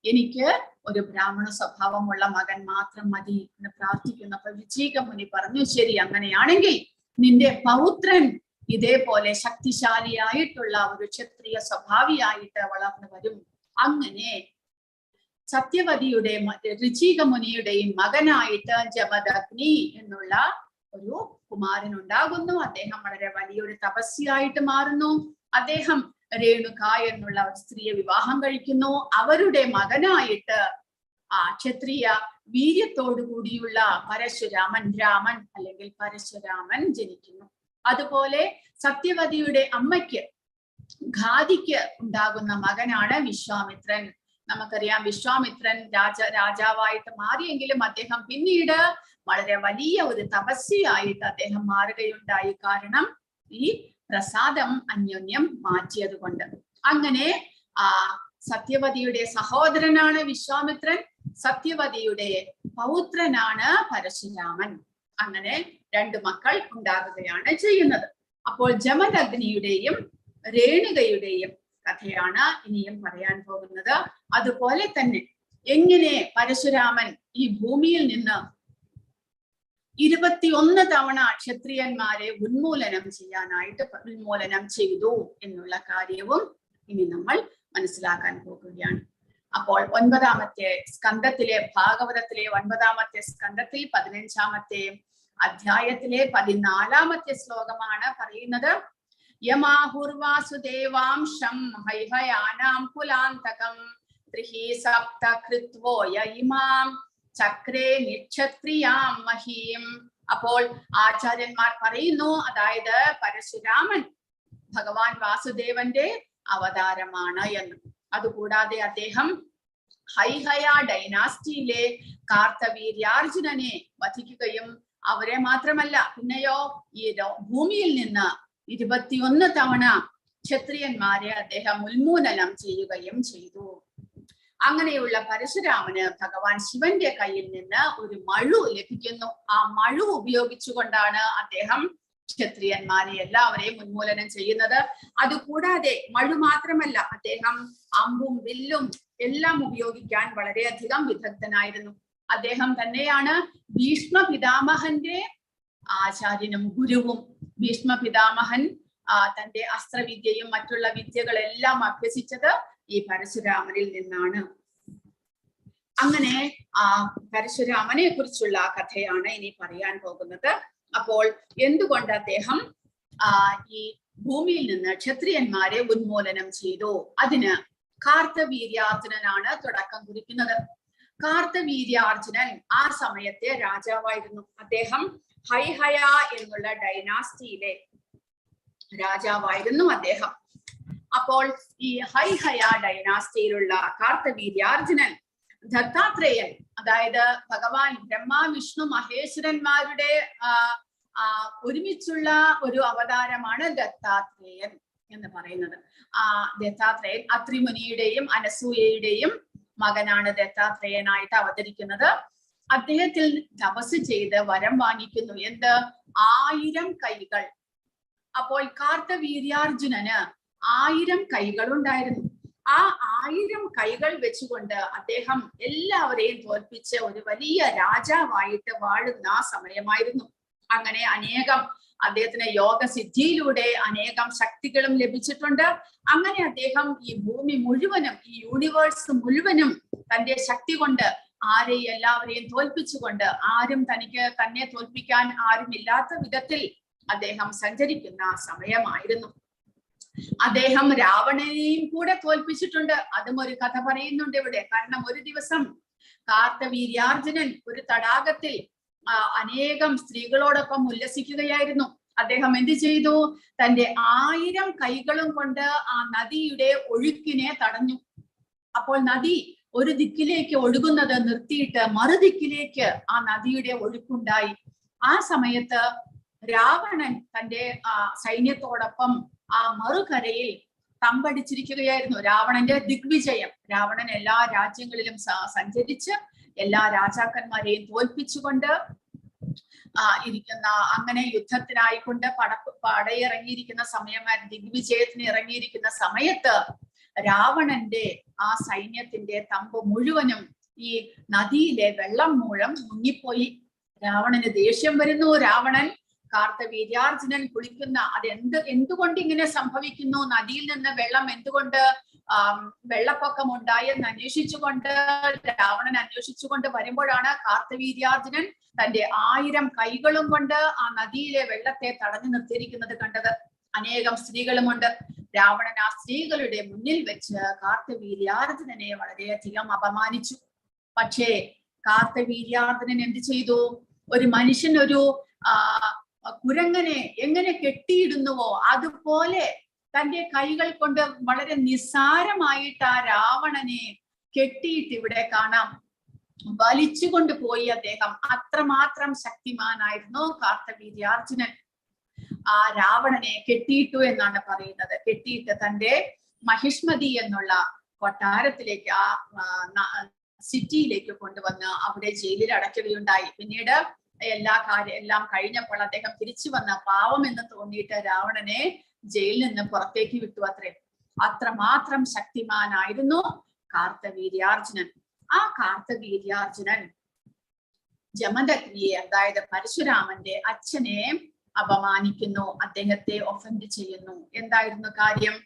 എനിക്ക് ഒരു ബ്രാഹ്മണ സ്വഭാവമുള്ള മകൻ മാത്രം മതി എന്ന് പ്രാർത്ഥിക്കുന്നു. അപ്പൊ ഋചീകമുനി പറഞ്ഞു, ശരി, അങ്ങനെയാണെങ്കിൽ നിന്റെ പൗത്രൻ ഇതേപോലെ ശക്തിശാലിയായിട്ടുള്ള ഒരു ക്ഷത്രിയ സ്വഭാവിയായിട്ട് വളർന്നു വരും. അങ്ങനെ സത്യവതിയുടെ ഋചീകമുനിയുടെയും മകനായിട്ട് ജമദഗ്നി എന്നുള്ള ഒരു കുമാരൻ ഉണ്ടാകുന്നു. അദ്ദേഹം വളരെ വലിയൊരു തപസ്വിയായിട്ട് മാറുന്നു. അദ്ദേഹം രേണുക എന്നുള്ള ഒരു സ്ത്രീയെ വിവാഹം കഴിക്കുന്നു. അവരുടെ മകനായിട്ട് ആ ക്ഷത്രിയ വീര്യത്തോടു കൂടിയുള്ള രാമൻ അല്ലെങ്കിൽ പരശുരാമൻ ജനിക്കുന്നു. അതുപോലെ സത്യവതിയുടെ അമ്മയ്ക്ക് ഘാതിക്ക് ഉണ്ടാകുന്ന മകനാണ് വിശ്വാമിത്രൻ. നമുക്കറിയാം, വിശ്വാമിത്രൻ രാജാവായിട്ട് മാറിയെങ്കിലും അദ്ദേഹം പിന്നീട് വളരെ വലിയ ഒരു തപസ്വിയായിട്ട് അദ്ദേഹം മാറുകയുണ്ടായി. കാരണം ഈ പ്രസാദം അന്യോന്യം മാറ്റിയത് കൊണ്ട്. അങ്ങനെ സത്യവതിയുടെ സഹോദരനാണ് വിശ്വാമിത്രൻ, സത്യവതിയുടെ പൗത്രനാണ് പരശുരാമൻ. അങ്ങനെ രണ്ടു മക്കൾ ഉണ്ടാകുകയാണ് ചെയ്യുന്നത്. അപ്പോൾ ജമദഗ്നിയുടെയും രേണുകയുടെയും കഥയാണ് ഇനിയും പറയാൻ പോകുന്നത്. അതുപോലെ തന്നെ എങ്ങനെ പരശുരാമൻ ഈ ഭൂമിയിൽ നിന്ന് 21 തവണ ക്ഷത്രിയന്മാരെ ഉന്മൂലനം ചെയ്തു എന്നുള്ള കാര്യവും ഇനി നമ്മൾ മനസ്സിലാക്കാൻ പോകുകയാണ്. അപ്പോൾ 9ാമത്തെ സ്കന്ധത്തിലെ ഭാഗവതത്തിലെ 9ാമത്തെ സ്കന്ധത്തിൽ 15ാമത്തെ അധ്യായത്തിലെ 14ാമത്തെ ശ്ലോകമാണ് പറയുന്നത്. യമാഹുർവാസുദേവാംശം ഹൈഹയാനാം കുലാന്തകം ത്രിഹി സപ്ത കൃത്വോയ ഇമാം ചക്രേ നിക്ഷത്രിയാം മഹീം. അപ്പോൾ ആചാര്യന്മാർ പറയുന്നു, അതായത് പരശുരാമൻ ഭഗവാൻ വാസുദേവന്റെ അവതാരമാണ് എന്ന്. അതുകൂടാതെ അദ്ദേഹം ഹൈഹയ ഡൈനാസ്റ്റിയിലെ കാർത്തവീര്യാർജുനനെ വധിക്കുകയും അവരെ മാത്രമല്ല പിന്നെയോ ഈ ഭൂമിയിൽ നിന്ന് 21 തവണ ക്ഷത്രിയന്മാരെ അദ്ദേഹം ഉന്മൂലനം ചെയ്യുകയും ചെയ്തു. അങ്ങനെയുള്ള പരശുരാമന് ഭഗവാൻ ശിവന്റെ കയ്യിൽ നിന്ന് ഒരു മഴു ലഭിക്കുന്നു. ആ മഴു ഉപയോഗിച്ചുകൊണ്ടാണ് അദ്ദേഹം ക്ഷത്രിയന്മാരെ എല്ലാവരെയും ഉന്മൂലനം ചെയ്യുന്നത്. അതുകൂടാതെ മഴു മാത്രമല്ല, അദ്ദേഹം അമ്പും വില്ലും എല്ലാം ഉപയോഗിക്കാൻ വളരെയധികം വിദഗ്ധനായിരുന്നു. അദ്ദേഹം തന്നെയാണ് ഭീഷ്മ പിതാമഹന്റെ ആചാര്യനും ഗുരുവും. ഭീഷ്മ പിതാമഹൻ തന്റെ അസ്ത്രവിദ്യയും മറ്റുള്ള വിദ്യകളെല്ലാം അഭ്യസിച്ചത് ഈ പരശുരാമനിൽ നിന്നാണ്. അങ്ങനെ പരശുരാമനെ കുറിച്ചുള്ള കഥയാണ് ഇനി പറയാൻ പോകുന്നത്. അപ്പോൾ എന്തുകൊണ്ട് അദ്ദേഹം ഈ ഭൂമിയിൽ നിന്ന് ക്ഷത്രിയന്മാരെ ഉന്മൂലനം ചെയ്തു? അതിന് കാർത്തവീര്യാർജുനനാണ് തുടക്കം കുറിക്കുന്നത്. കാർത്തവീര്യാർജുനൻ ആ സമയത്തെ രാജാവായിരുന്നു. അദ്ദേഹം ഹൈഹയ എന്നുള്ള ഡൈനാസ്റ്റിയിലെ രാജാവായിരുന്നു അദ്ദേഹം. അപ്പോൾ ഈ ഹൈഹയ ഡൈനാസ്റ്റിയിലുള്ള കാർത്തവീര്യാർജുനൻ ദത്താത്രേയൻ, അതായത് ഭഗവാൻ ബ്രഹ്മ വിഷ്ണു മഹേശ്വരന്മാരുടെ ഒരുമിച്ചുള്ള ഒരു അവതാരമാണ് ദത്താത്രേയൻ എന്ന് പറയുന്നത്. ദത്താത്രേയൻ അത്രിമുനിയുടെയും അനസൂയയുടെയും മകനാണ് ദത്താത്രേയനായിട്ട് അവതരിക്കുന്നത്. അദ്ദേഹത്തിൽ തപസ് ചെയ്ത് വരം വാങ്ങിക്കുന്നു. എന്ത്? 1000 കൈകൾ. അപ്പോൾ കാർത്തവീര്യാർജുനന് 1000 കൈകൾ ഉണ്ടായിരുന്നു. ആ 1000 കൈകൾ വെച്ചുകൊണ്ട് അദ്ദേഹം എല്ലാവരെയും തോൽപ്പിച്ച് ഒരു വലിയ രാജാവായിട്ട് വാഴുന്ന സമയമായിരുന്നു. അങ്ങനെ അനേകം അദ്ദേഹത്തിന് യോഗസിദ്ധിയിലൂടെ അനേകം ശക്തികളും ലഭിച്ചിട്ടുണ്ട്. അങ്ങനെ അദ്ദേഹം ഈ ഭൂമി മുഴുവനും, ഈ യൂണിവേഴ്സ് മുഴുവനും തന്റെ ശക്തി കൊണ്ട് എല്ലാവരെയും തോൽപ്പിച്ചുകൊണ്ട്, ആരും തന്നെ തോൽപ്പിക്കാൻ ആരുമില്ലാത്ത വിധത്തിൽ അദ്ദേഹം സഞ്ചരിക്കുന്ന സമയമായിരുന്നു. അദ്ദേഹം രാവണനെയും കൂടെ തോൽപ്പിച്ചിട്ടുണ്ട്. അതും ഒരു കഥ പറയുന്നുണ്ട് ഇവിടെ. കാരണം ഒരു ദിവസം കാർത്തവീര്യാർജുനൻ ഒരു തടാകത്തിൽ അനേകം സ്ത്രീകളോടൊപ്പം ഉല്ലസിക്കുകയായിരുന്നു. അദ്ദേഹം എന്ത് ചെയ്തു? തന്റെ 1000 കൈകളും കൊണ്ട് ആ നദിയുടെ ഒഴുക്കിനെ തടഞ്ഞു. അപ്പോൾ നദി ഒരു ദിക്കിലേക്ക് ഒഴുകുന്നത് നിർത്തിയിട്ട് മറുദിക്കിലേക്ക് ആ നദിയുടെ ഒഴുക്കുണ്ടായി. ആ സമയത്ത് രാവണൻ തന്റെ സൈന്യത്തോടൊപ്പം ആ മറുകരയിൽ തമ്പടിച്ചിരിക്കുകയായിരുന്നു. രാവണന്റെ ദിഗ്വിജയം. രാവണൻ എല്ലാ രാജ്യങ്ങളിലും സഞ്ചരിച്ച് എല്ലാ രാജാക്കന്മാരെയും തോൽപ്പിച്ചുകൊണ്ട് ഇരിക്കുന്ന, അങ്ങനെ യുദ്ധത്തിനായിക്കൊണ്ട് പടയിറങ്ങിയിരിക്കുന്ന സമയമായിരുന്നു. ദിഗ്വിജയത്തിന് ഇറങ്ങിയിരിക്കുന്ന സമയത്ത് രാവണന്റെ ആ സൈന്യത്തിന്റെ തമ്പ് മുഴുവനും ഈ നദിയിലെ വെള്ളം മൂലം മുങ്ങിപ്പോയി. രാവണന് ദേഷ്യം വരുന്നു. രാവണൻ കാർത്തവീര്യാർജുനൻ കുളിക്കുന്ന എന്തുകൊണ്ട് ഇങ്ങനെ സംഭവിക്കുന്നു, നദിയിൽ നിന്ന് വെള്ളം എന്തുകൊണ്ട് വെള്ളപ്പൊക്കം ഉണ്ടായെന്ന് രാവണൻ അന്വേഷിച്ചുകൊണ്ട് വരുമ്പോഴാണ് കാർത്തവീര്യാർജുനൻ തന്റെ 1000 കൈകളും കൊണ്ട് ആ നദിയിലെ വെള്ളത്തെ തടഞ്ഞു നിർത്തിയിരിക്കുന്നത് കണ്ടത്. അനേകം സ്ത്രീകളുമുണ്ട്. രാവണൻ ആ സ്ത്രീകളുടെ മുന്നിൽ വെച്ച് കാർത്തവീര്യാർജുനനെ വളരെയധികം അപമാനിച്ചു. പക്ഷേ കാർത്തവീര്യാർജുനൻ എന്ത് ചെയ്തു? ഒരു മനുഷ്യൻ ഒരു കുരങ്ങനെ എങ്ങനെ കെട്ടിയിടുന്നുവോ അതുപോലെ തന്റെ കൈകൾ കൊണ്ട് വളരെ നിസ്സാരമായിട്ട് ആ രാവണനെ കെട്ടിയിട്ട് ഇവിടെ കാണാം. വലിച്ചുകൊണ്ട് പോയി അദ്ദേഹം. അത്രമാത്രം ശക്തിമാനായിരുന്നു കാർത്തവീര്യാർജുനൻ. ആ രാവണനെ കെട്ടിയിട്ടു എന്നാണ് പറയുന്നത്. കെട്ടിയിട്ട് തന്റെ മഹിഷ്മതി എന്നുള്ള കൊട്ടാരത്തിലേക്ക്, ആ സിറ്റിയിലേക്ക് കൊണ്ടുവന്ന് അവിടെ ജയിലിൽ അടയ്ക്കുകയുണ്ടായി. പിന്നീട് എല്ലാം കഴിഞ്ഞപ്പോൾ അദ്ദേഹം തിരിച്ചു വന്ന പാവം എന്ന് തോന്നിയിട്ട് രാവണനെ ജയിലിൽ നിന്ന് പുറത്തേക്ക് വിട്ടു അത്രേ. അത്രമാത്രം ശക്തിമാനായിരുന്നു കാർത്തവീര്യാർജുനൻ. ആ കാർത്തവീര്യാർജുനൻ ജമദഗ്നിയെ, അതായത് പരശുരാമന്റെ അച്ഛനെ അപമാനിക്കുന്നു, അദ്ദേഹത്തെ ഒഫൻഡ് ചെയ്യുന്നു. എന്തായിരുന്നു കാര്യം?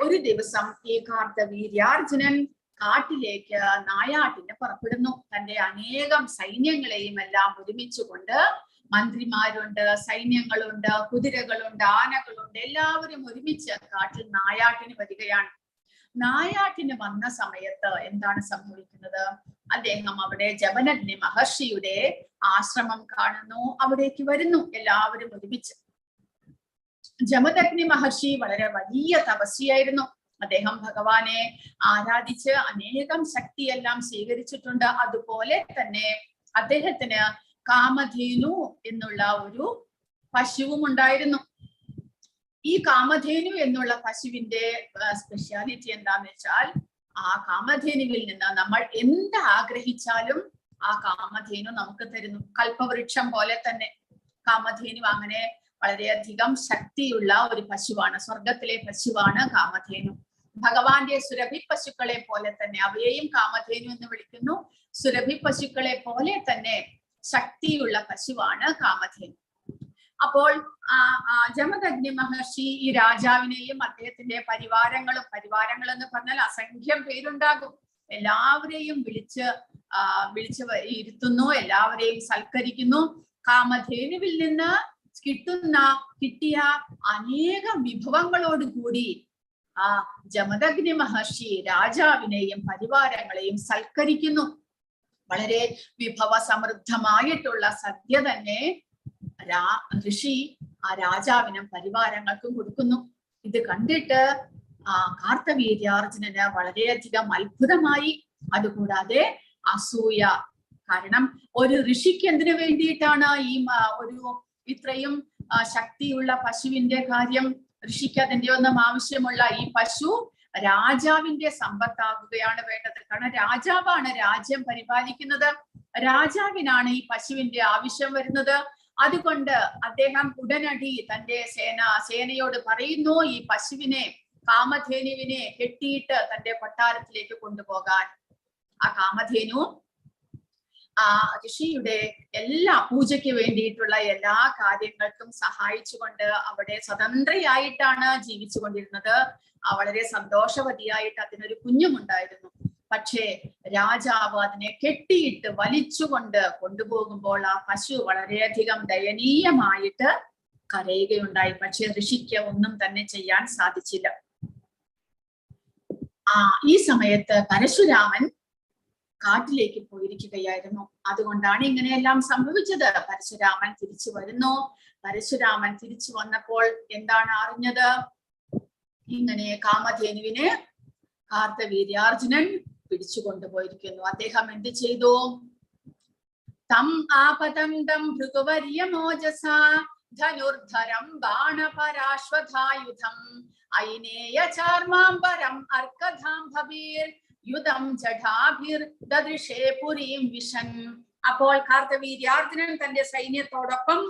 ഒരു ദിവസം ഈ കാർത്തവീര്യാർജുനൻ കാട്ടിലേക്ക് നായാട്ടിന് പുറപ്പെടുന്നു. തന്റെ അനേകം സൈന്യങ്ങളെയും എല്ലാം ഒരുമിച്ചുകൊണ്ട്, മന്ത്രിമാരുണ്ട്, സൈന്യങ്ങളുണ്ട്, കുതിരകളുണ്ട്, ആനകളുണ്ട്, എല്ലാവരും ഒരുമിച്ച് കാട്ടിൽ നായാട്ടിന് വരികയാണ്. നായാട്ടിന് വന്ന സമയത്ത് എന്താണ് സംഭവിക്കുന്നത്? അദ്ദേഹം അവിടെ ജമദഗ്നി മഹർഷിയുടെ ആശ്രമം കാണുന്നു. അവിടേക്ക് വരുന്നു എല്ലാവരും ഒരുമിച്ച്. ജമദഗ്നി മഹർഷി വളരെ വലിയ തപസ്വിയായിരുന്നു. അദ്ദേഹം ഭഗവാനെ ആരാധിച്ച് അനേകം ശക്തിയെല്ലാം സ്വീകരിച്ചിട്ടുണ്ട്. അതുപോലെ തന്നെ അദ്ദേഹത്തിന് കാമധേനു എന്നുള്ള ഒരു പശുവും ഉണ്ടായിരുന്നു. ഈ കാമധേനു എന്നുള്ള പശുവിന്റെ സ്പെഷ്യാലിറ്റി എന്താന്ന് വെച്ചാൽ, ആ കാമധേനുവിൽ നിന്ന് നമ്മൾ എന്ത് ആഗ്രഹിച്ചാലും ആ കാമധേനു നമുക്ക് തരുന്നു. കൽപ്പവൃക്ഷം പോലെ തന്നെ കാമധേനു അങ്ങനെ വളരെയധികം ശക്തിയുള്ള ഒരു പശുവാണ്. സ്വർഗത്തിലെ പശുവാണ് കാമധേനു. ഭഗവാന്റെ സുരഭി പശുക്കളെ പോലെ തന്നെ, അവയെയും കാമധേനു എന്ന് വിളിക്കുന്നു. സുരഭി പശുക്കളെ പോലെ തന്നെ ശക്തിയുള്ള പശുവാണ് കാമധേനു. അപ്പോൾ ജമദഗ്നി മഹർഷി ഈ രാജാവിനെയും അദ്ദേഹത്തിന്റെ പരിവാരങ്ങൾ എന്ന് പറഞ്ഞാൽ അസംഖ്യം പേരുണ്ടാകും, എല്ലാവരെയും വിളിച്ച് ഇരുത്തുന്നു, എല്ലാവരെയും സൽക്കരിക്കുന്നു. കാമധേനുവിൽ നിന്ന് കിട്ടിയ അനേകം വിഭവങ്ങളോടുകൂടി ആ ജമദഗ്നി മഹർഷി രാജാവിനെയും പരിവാരങ്ങളെയും സൽക്കരിക്കുന്നു. വളരെ വിഭവ സമൃദ്ധമായിട്ടുള്ള സദ്യ തന്നെ ഋഷി ആ രാജാവിനും പരിവാരങ്ങൾക്കും കൊടുക്കുന്നു. ഇത് കണ്ടിട്ട് കാർത്തവീര്യാർജുനന് വളരെയധികം അത്ഭുതമായി. അതുകൂടാതെ അസൂയ. കാരണം ഒരു ഋഷിക്ക് എന്തിനു വേണ്ടിയിട്ടാണ് ഈ ഒരു ഇത്രയും ശക്തിയുള്ള പശുവിന്റെ കാര്യം? ഋഷിക്ക് അതിന്റെ ഒന്നും ആവശ്യമുള്ള ഈ പശു രാജാവിന്റെ സമ്പത്താകുകയാണ് വേണ്ടത്. കാരണം രാജാവാണ് രാജ്യം പരിപാലിക്കുന്നത്. രാജാവിനാണ് ഈ പശുവിന്റെ ആവശ്യം വരുന്നത്. അതുകൊണ്ട് അദ്ദേഹം ഉടനടി തന്റെ സേനയോട് പറയുന്നു, ഈ പശുവിനെ, കാമധേനുവിനെ കെട്ടിയിട്ട് തന്റെ കൊട്ടാരത്തിലേക്ക് കൊണ്ടുപോകാൻ. ആ കാമധേനു ആ ഋഷിയുടെ എല്ലാ പൂജയ്ക്ക് വേണ്ടിയിട്ടുള്ള എല്ലാ കാര്യങ്ങൾക്കും സഹായിച്ചുകൊണ്ട് അവിടെ സ്വതന്ത്രയായിട്ടാണ് ജീവിച്ചു കൊണ്ടിരുന്നത്. വളരെ സന്തോഷവതിയായിട്ട് അതിനൊരു കുഞ്ഞുമുണ്ടായിരുന്നു. പക്ഷേ രാജാവ് അതിനെ കെട്ടിയിട്ട് വലിച്ചുകൊണ്ട് കൊണ്ടുപോകുമ്പോൾ ആ പശു വളരെയധികം ദയനീയമായിട്ട് കരയുകയുണ്ടായി. പക്ഷെ ഋഷിക്ക് ഒന്നും തന്നെ ചെയ്യാൻ സാധിച്ചില്ല. ഈ സമയത്ത് പരശുരാമൻ കാട്ടിലേക്ക് പോയിരിക്കുകയായിരുന്നു. അതുകൊണ്ടാണ് ഇങ്ങനെയെല്ലാം സംഭവിച്ചത്. പരശുരാമൻ തിരിച്ചു വരുന്നു. പരശുരാമൻ തിരിച്ചു വന്നപ്പോൾ എന്താണ് അറിഞ്ഞത്? ഇങ്ങനെ കാമധേനുവിനെ കാർത്തവീര്യാർജുനൻ പിടിച്ചു കൊണ്ടുപോയിരിക്കുന്നു. അദ്ദേഹം എന്ത് ചെയ്തു? തം ആപതന്തം ഭൃഗുവര്യമോജസ ധനുർധരം ബാണപരാശ്വധായുധം ഐനേയ ചാർമാംബരം അർക്കധാം ഭവീർ യുധം ജഠാഭിർ ദദൃശേ പുരീം വിഷൻ. അപ്പോൾ കാർത്തവീര്യാർജുനൻ തന്റെ സൈന്യത്തോടൊപ്പം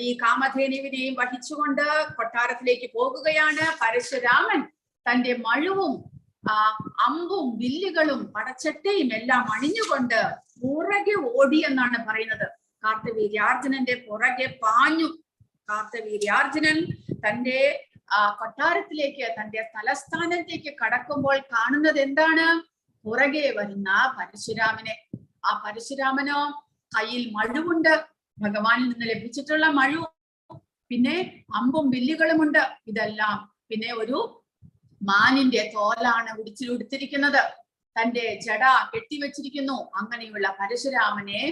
ഈ കാമധേനുവിനെയും വഹിച്ചുകൊണ്ട് കൊട്ടാരത്തിലേക്ക് പോകുകയാണ്. പരശുരാമൻ തന്റെ മഴുവും അമ്പും വില്ലുകളും പടച്ചട്ടയും എല്ലാം അണിഞ്ഞുകൊണ്ട് പുറകെ ഓടി എന്നാണ് പറയുന്നത്. കാർത്തവീര്യാർജുനന്റെ പുറകെ പാഞ്ഞു. കാർത്തവീര്യാർജുനൻ തന്റെ കൊട്ടാരത്തിലേക്ക്, തന്റെ തലസ്ഥാനത്തേക്ക് കടക്കുമ്പോൾ കാണുന്നത് എന്താണ്? പുറകെ വരുന്ന പരശുരാമനെ. ആ പരശുരാമനോ കയ്യിൽ മഴുവുണ്ട്, ഭഗവാനിൽ നിന്ന് ലഭിച്ചിട്ടുള്ള മഴു, പിന്നെ അമ്പും വില്ലുകളുമുണ്ട്. ഇതെല്ലാം പിന്നെ ഒരു മാനിന്റെ തോലാണ് ഉടുത്തിരിക്കുന്നത്. തന്റെ ജട കെട്ടിവെച്ചിരിക്കുന്നു. അങ്ങനെയുള്ള പരശുരാമനെ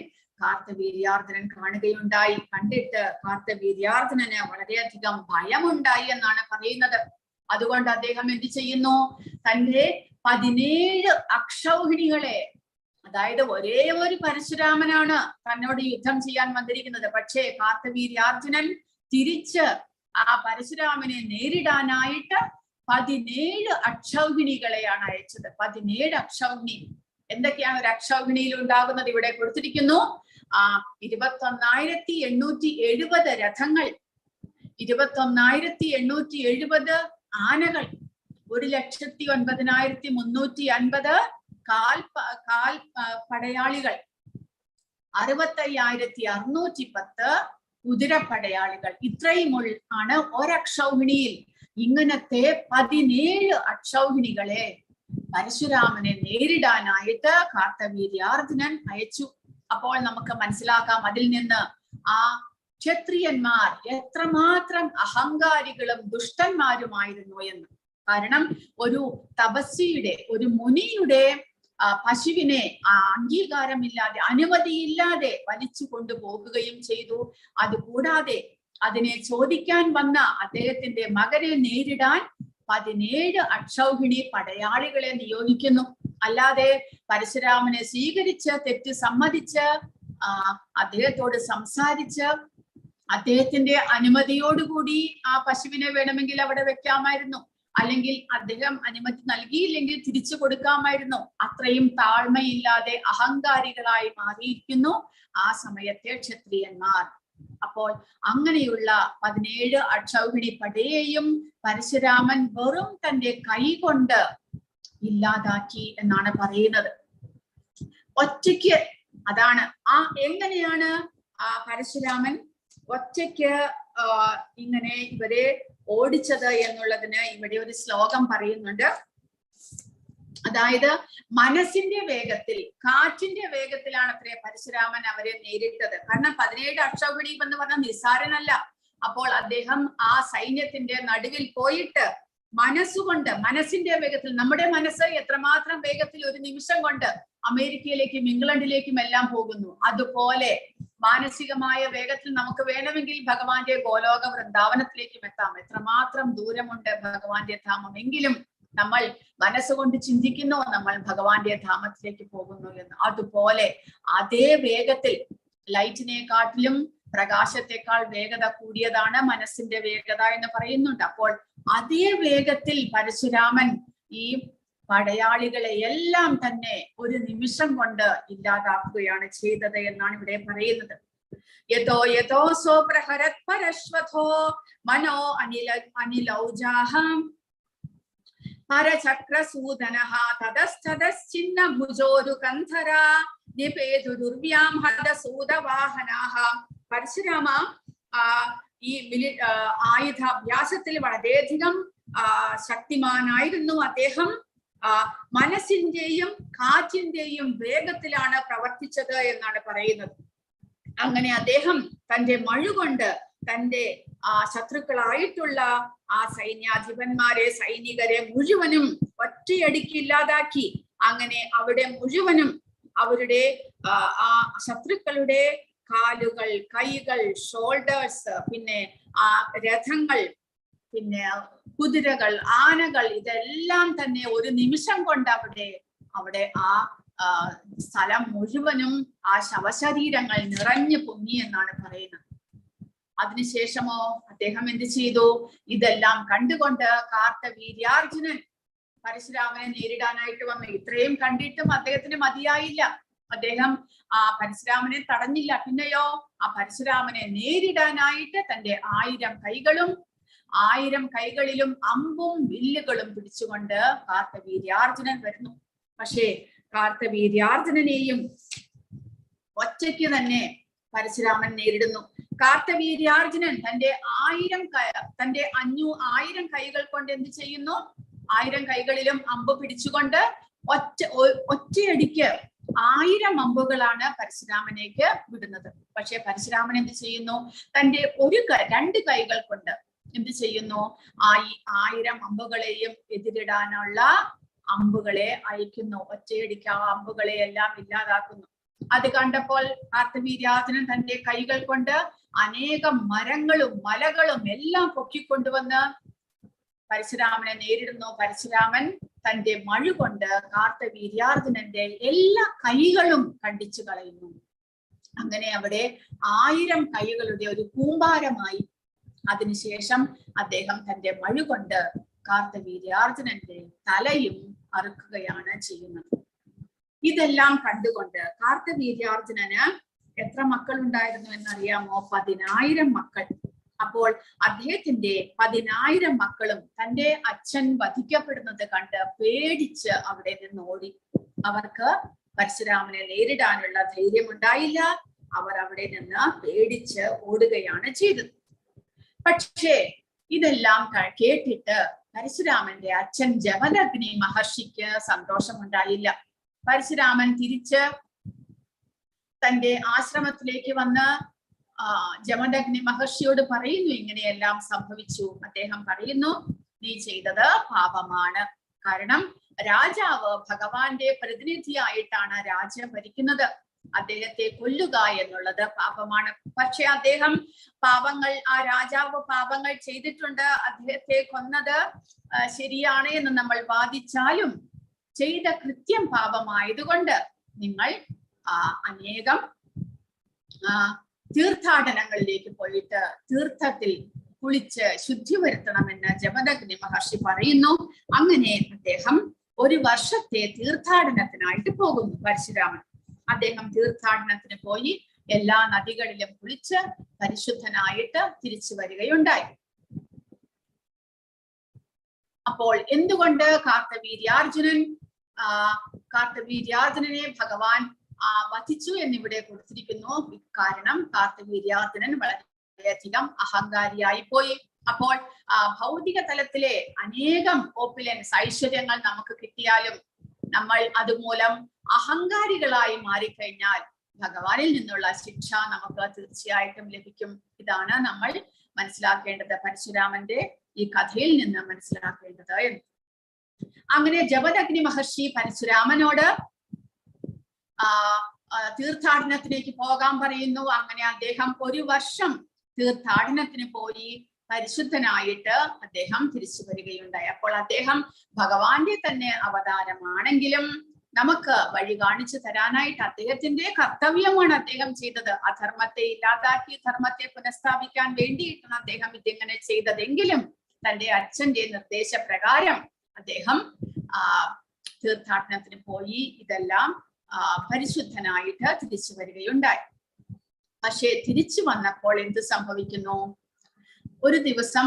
കാർത്തവീര്യാർജുനൻ കാണുകയുണ്ടായി. കണ്ടിട്ട് കാർത്തവീര്യാർജുനന് വളരെയധികം ഭയമുണ്ടായി എന്നാണ് പറയുന്നത്. അതുകൊണ്ട് അദ്ദേഹം എന്ത് ചെയ്യുന്നു? തന്റെ 17 അക്ഷൗഹിണികളെ, അതായത് ഒരേ ഒരു പരശുരാമനാണ് തന്നോട് യുദ്ധം ചെയ്യാൻ വന്നിരിക്കുന്നത്. പക്ഷേ കാർത്തവീര്യാർജുനൻ തിരിച്ച് ആ പരശുരാമനെ നേരിടാനായിട്ട് 17 അക്ഷൗഹിണികളെയാണ് അയച്ചത്. 17 അക്ഷൗഹിണി. എന്തൊക്കെയാണ് ഒരു അക്ഷൗഹിണിയിൽ ഉണ്ടാകുന്നത്? ഇവിടെ കൊടുത്തിരിക്കുന്നു. 21,870 രഥങ്ങൾ, 21,870 ആനകൾ, 1,09,350 കാൽ പടയാളികൾ, 65,610 കുതിരപ്പടയാളികൾ. ഇത്രയും ആണ് ഒരക്ഷൗഹിണിയിൽ. ഇങ്ങനത്തെ 17 അക്ഷൗഹിണികളെ പരശുരാമനെ നേരിടാനായിട്ട് കാർത്തവീര്യാർജുനൻ അയച്ചു. അപ്പോൾ നമുക്ക് മനസ്സിലാക്കാം അതിൽ നിന്ന് ആ ക്ഷത്രിയന്മാർ എത്രമാത്രം അഹങ്കാരികളും ദുഷ്ടന്മാരുമായിരുന്നു എന്ന്. കാരണം ഒരു തപസ്വിയുടെ, ഒരു മുനിയുടെ പശുവിനെ അംഗീകാരമില്ലാതെ, അനുമതിയില്ലാതെ വലിച്ചു കൊണ്ടുപോകുകയും ചെയ്തു. അതുകൂടാതെ അതിനെ ചോദിക്കാൻ വന്ന അദ്ദേഹത്തിന്റെ മകനെ നേരിടാൻ 17 അക്ഷൗഹിണി പടയാളികളെ നിയോഗിക്കുന്നു. അല്ലാതെ പരശുരാമനെ സ്വീകരിച്ച്, തെറ്റ് സമ്മതിച്ച്, അദ്ദേഹത്തോട് സംസാരിച്ച്, അദ്ദേഹത്തിന്റെ അനുമതിയോടുകൂടി ആ പശുവിനെ വേണമെങ്കിൽ അവിടെ വെക്കാമായിരുന്നു. അല്ലെങ്കിൽ അദ്ദേഹം അനുമതി നൽകിയില്ലെങ്കിൽ തിരിച്ചു കൊടുക്കാമായിരുന്നു. അത്രയും താഴ്മയില്ലാതെ അഹങ്കാരികളായി മാറിയിരിക്കുന്നു ആ സമയത്തെ ക്ഷത്രിയന്മാർ. അപ്പോൾ അങ്ങനെയുള്ള 17 അക്ഷൗഹിണി പടയെയും പരശുരാമൻ വെറും തന്റെ കൈ കൊണ്ട് ഇല്ലാതാക്കി എന്നാണ് പറയുന്നത്. ഒറ്റയ്ക്ക്. അതാണ് എങ്ങനെയാണ് പരശുരാമൻ ഒറ്റയ്ക്ക് ഇങ്ങനെ ഇവരെ ഓടിച്ചത് എന്നുള്ളതിന് ഇവിടെ ഒരു ശ്ലോകം പറയുന്നുണ്ട്. അതായത് മനസ്സിന്റെ വേഗത്തിൽ, കാറ്റിന്റെ വേഗത്തിലാണ് അത്രേ പരശുരാമൻ അവരെ നേരിട്ടത്. കാരണം 17 അക്ഷൗഹിണി എന്ന് പറഞ്ഞാൽ നിസ്സാരനല്ല. അപ്പോൾ അദ്ദേഹം ആ സൈന്യത്തിന്റെ നടുവിൽ പോയിട്ട് മനസ്സുകൊണ്ട്, മനസ്സിന്റെ വേഗത്തിൽ, നമ്മുടെ മനസ്സ് എത്രമാത്രം വേഗത്തിൽ ഒരു നിമിഷം കൊണ്ട് അമേരിക്കയിലേക്കും ഇംഗ്ലണ്ടിലേക്കും എല്ലാം പോകുന്നു, അതുപോലെ മാനസികമായ വേഗത്തിൽ നമുക്ക് വേണമെങ്കിൽ ഭഗവാന്റെ ഗോലോക വൃന്ദാവനത്തിലേക്കും എത്താം. എത്രമാത്രം ദൂരമുണ്ട് ഭഗവാന്റെ ധാമം, എങ്കിലും നമ്മൾ മനസ്സുകൊണ്ട് ചിന്തിക്കുന്നു നമ്മൾ ഭഗവാന്റെ ധാമത്തിലേക്ക് പോകുന്നു എന്ന്. അതുപോലെ അതേ വേഗത്തിൽ, ലൈറ്റിനെക്കാട്ടിലും പ്രകാശത്തെക്കാൾ വേഗത കൂടിയതാണ് മനസ്സിന്റെ വേഗത എന്ന് പറയുന്നുണ്ട്. അപ്പോൾ അതേ വേഗത്തിൽ പരശുരാമൻ ഈ പടയാളികളെ എല്ലാം തന്നെ ഒരു നിമിഷം കൊണ്ട് ഇല്ലാതാക്കുകയാണ് ചെയ്തത് എന്നാണ് ഇവിടെ പറയുന്നത്. യതോ യതോ സോ പ്രഹരത് പരശ്വതോ മനോ അനിലൗജാഹം പരചക്രസൂദനഃ തതസ്തതശ്ചിന്ന ഭുജോരു കന്ധര നിപേതുർവ്യാം ഹതസൂദവാഹനാഃ. പരശുരാമ ഈ ആയുധാഭ്യാസത്തിൽ വളരെയധികം ശക്തിമാനായിരുന്നു. അദ്ദേഹം മനസ്സിന്റെയും കാറ്റിന്റെയും വേഗത്തിലാണ് പ്രവർത്തിച്ചത് എന്നാണ് പറയുന്നത്. അങ്ങനെ അദ്ദേഹം തന്റെ മഴുകൊണ്ട് തന്റെ ശത്രുക്കളായിട്ടുള്ള ആ സൈന്യാധിപന്മാരെ, സൈനികരെ മുഴുവനും ഒറ്റയടിക്കില്ലാതാക്കി. അങ്ങനെ അവിടെ മുഴുവനും അവരുടെ ആ ശത്രുക്കളുടെ കാലുകൾ, കൈകൾ, ഷോൾഡേഴ്സ്, പിന്നെ ആ രഥങ്ങൾ, പിന്നെ കുതിരകൾ, ആനകൾ, ഇതെല്ലാം തന്നെ ഒരു നിമിഷം കൊണ്ട് അവിടെ ആ സ്ഥലം മുഴുവനും ആ ശവശരീരങ്ങൾ നിറഞ്ഞു പൊങ്ങി എന്നാണ് പറയുന്നത്. അതിനുശേഷമോ അദ്ദേഹം എന്ത് ചെയ്തു? ഇതെല്ലാം കണ്ടുകൊണ്ട് കാർത്തവീര്യാർജുനൻ പരശുരാമനെ നേരിടാനായിട്ട് വന്നു. ഇത്രയും കണ്ടിട്ടും അദ്ദേഹത്തിന് മതിയായില്ല. അദ്ദേഹം ആ പരശുരാമനെ തടഞ്ഞില്ല. പിന്നെയോ ആ പരശുരാമനെ നേരിടാനായിട്ട് തന്റെ 1000 കൈകളും 1000 കൈകളിലും അമ്പും വില്ലുകളും പിടിച്ചുകൊണ്ട് കാർത്തവീര്യാർജുനൻ വരുന്നു. പക്ഷേ കാർത്തവീര്യാർജുനനെയും ഒറ്റയ്ക്ക് തന്നെ പരശുരാമൻ നേരിടുന്നു. കാർത്തവീര്യാർജുനൻ തന്റെ 1000 കൈകൾ കൊണ്ട് എന്ത് ചെയ്യുന്നു? 1000 കൈകളിലും അമ്പ് പിടിച്ചുകൊണ്ട് ഒറ്റയടിക്ക് 1000 അമ്പുകളാണ് പരശുരാമനേക്ക് വിടുന്നത്. പക്ഷെ പരശുരാമൻ എന്ത് ചെയ്യുന്നു? തന്റെ 2 കൈകൾ കൊണ്ട് എന്ത് ചെയ്യുന്നു? ആ 1000 അമ്പുകളെയും എതിരിടാനുള്ള അമ്പുകളെ അയക്കുന്നു. ഒറ്റയടിക്ക് ആ അമ്പുകളെ എല്ലാം ഇല്ലാതാക്കുന്നു. അത് കണ്ടപ്പോൾ കാർത്തവീര്യാർജുനൻ തന്റെ കൈകൾ കൊണ്ട് അനേകം മരങ്ങളും മലകളും എല്ലാം പൊക്കിക്കൊണ്ടുവന്ന് പരശുരാമനെ നേരിടുന്നു. പരശുരാമൻ തന്റെ മഴു കൊണ്ട് കാർത്തവീര്യാർജുനന്റെ എല്ലാ കൈകളും കണ്ടിച്ചു കളയുന്നു. അങ്ങനെ അവിടെ 1000 കൈകളുടെ ഒരു കൂമ്പാരമായി. അതിനുശേഷം അദ്ദേഹം തന്റെ മഴു കൊണ്ട് കാർത്തവീര്യാർജുനന്റെ തലയും അറുക്കുകയാണ് ചെയ്യുന്നത്. ഇതെല്ലാം കണ്ടുകൊണ്ട് കാർത്തവീര്യാർജുനന് എത്ര മക്കൾ ഉണ്ടായിരുന്നു എന്നറിയാമോ? 10000 മക്കൾ. അപ്പോൾ അദ്ദേഹത്തിന്റെ 10000 മക്കളും തന്റെ അച്ഛൻ വധിക്കപ്പെടുന്നത് കണ്ട് പേടിച്ച് അവിടെ നിന്ന് ഓടി. അവർക്ക് പരശുരാമനെ നേരിടാനുള്ള ധൈര്യമുണ്ടായില്ല. അവർ അവിടെ നിന്ന് പേടിച്ച് ഓടുകയാണ് ചെയ്തത്. പക്ഷേ ഇതെല്ലാം കേട്ടിട്ട് പരശുരാമന്റെ അച്ഛൻ ജമദഗ്നി മഹർഷിക്ക് സന്തോഷമുണ്ടായില്ല. പരശുരാമൻ തിരിച്ച് തന്റെ ആശ്രമത്തിലേക്ക് വന്ന് ജമദഗ്നി മഹർഷിയോട് പറയുന്നു, ഇങ്ങനെയെല്ലാം സംഭവിച്ചു. അദ്ദേഹം പറയുന്നു, നീ ചെയ്തത് പാപമാണ്. കാരണം രാജാവ് ഭഗവാന്റെ പ്രതിനിധിയായിട്ടാണ് രാജ്യം ഭരിക്കുന്നത്. അദ്ദേഹത്തെ കൊല്ലുക എന്നുള്ളത് പാപമാണ്. പക്ഷെ അദ്ദേഹം ആ രാജാവ് പാപങ്ങൾ ചെയ്തിട്ടുണ്ട്. അദ്ദേഹത്തെ കൊന്നത് ശരിയാണ് എന്ന് നമ്മൾ വാദിച്ചാലും ചെയ്ത കൃത്യം പാപമായതുകൊണ്ട് നിങ്ങൾ അനേകം തീർത്ഥാടനങ്ങളിലേക്ക് പോയിട്ട് തീർത്ഥത്തിൽ കുളിച്ച് ശുദ്ധി വരുത്തണമെന്ന് ജമദഗ്നി മഹർഷി പറയുന്നു. അങ്ങനെ അദ്ദേഹം 1 വർഷത്തെ തീർത്ഥാടനത്തിനായിട്ട് പോകുന്നു. പരശുരാമൻ അദ്ദേഹം തീർത്ഥാടനത്തിന് പോയി എല്ലാ നദികളിലും കുളിച്ച് പരിശുദ്ധനായിട്ട് തിരിച്ചു വരികയുണ്ടായി. അപ്പോൾ എന്തുകൊണ്ട് കാർത്തവീര്യാർജുനനെ ഭഗവാൻ വധിച്ചു എന്നിവിടെ കൊടുത്തിരിക്കുന്നു. കാരണം കാർത്തവീര്യാർജുനൻ വളരെയധികം അഹങ്കാരിയായി പോയി. അപ്പോൾ ഭൗതിക തലത്തിലെ അനേകം ഓപ്പുലൻസ്, ഐശ്വര്യങ്ങൾ നമുക്ക് കിട്ടിയാലും നമ്മൾ അതുമൂലം അഹങ്കാരികളായി മാറിക്കഴിഞ്ഞാൽ ഭഗവാനിൽ നിന്നുള്ള ശിക്ഷ നമുക്ക് തീർച്ചയായിട്ടും ലഭിക്കും. ഇതാണ് നമ്മൾ മനസ്സിലാക്കേണ്ടത്. പരശുരാമന്റെ ഈ കഥയിൽ നിന്ന് മനസ്സിലാക്കേണ്ടത്. അങ്ങനെ ജമദഗ്നി മഹർഷി പരശുരാമനോട് തീർത്ഥാടനത്തിലേക്ക് പോകാൻ പറയുന്നു. അങ്ങനെ അദ്ദേഹം 1 വർഷം തീർത്ഥാടനത്തിന് പോയി പരിശുദ്ധനായിട്ട് അദ്ദേഹം തിരിച്ചു വരികയുണ്ടായി. അപ്പോൾ അദ്ദേഹം ഭഗവാന്റെ തന്നെ അവതാരമാണെങ്കിലും നമുക്ക് വഴി കാണിച്ചു തരാനായിട്ട് അദ്ദേഹത്തിന്റെ കർത്തവ്യമാണ് അദ്ദേഹം ചെയ്തത്. അധർമ്മത്തെ ഇല്ലാതാക്കി ധർമ്മത്തെ പുനഃസ്ഥാപിക്കാൻ വേണ്ടിയിട്ടാണ് അദ്ദേഹം ഇതിങ്ങനെ ചെയ്തതെങ്കിലും തന്റെ അച്ഛന്റെ നിർദ്ദേശപ്രകാരം അദ്ദേഹം തീർത്ഥാടനത്തിന് പോയി ഇതെല്ലാം പരിശുദ്ധനായിട്ട് തിരിച്ചു വരികയുണ്ടായി. പക്ഷേ തിരിച്ചു വന്നപ്പോൾ എന്ത് സംഭവിക്കുന്നു? ഒരു ദിവസം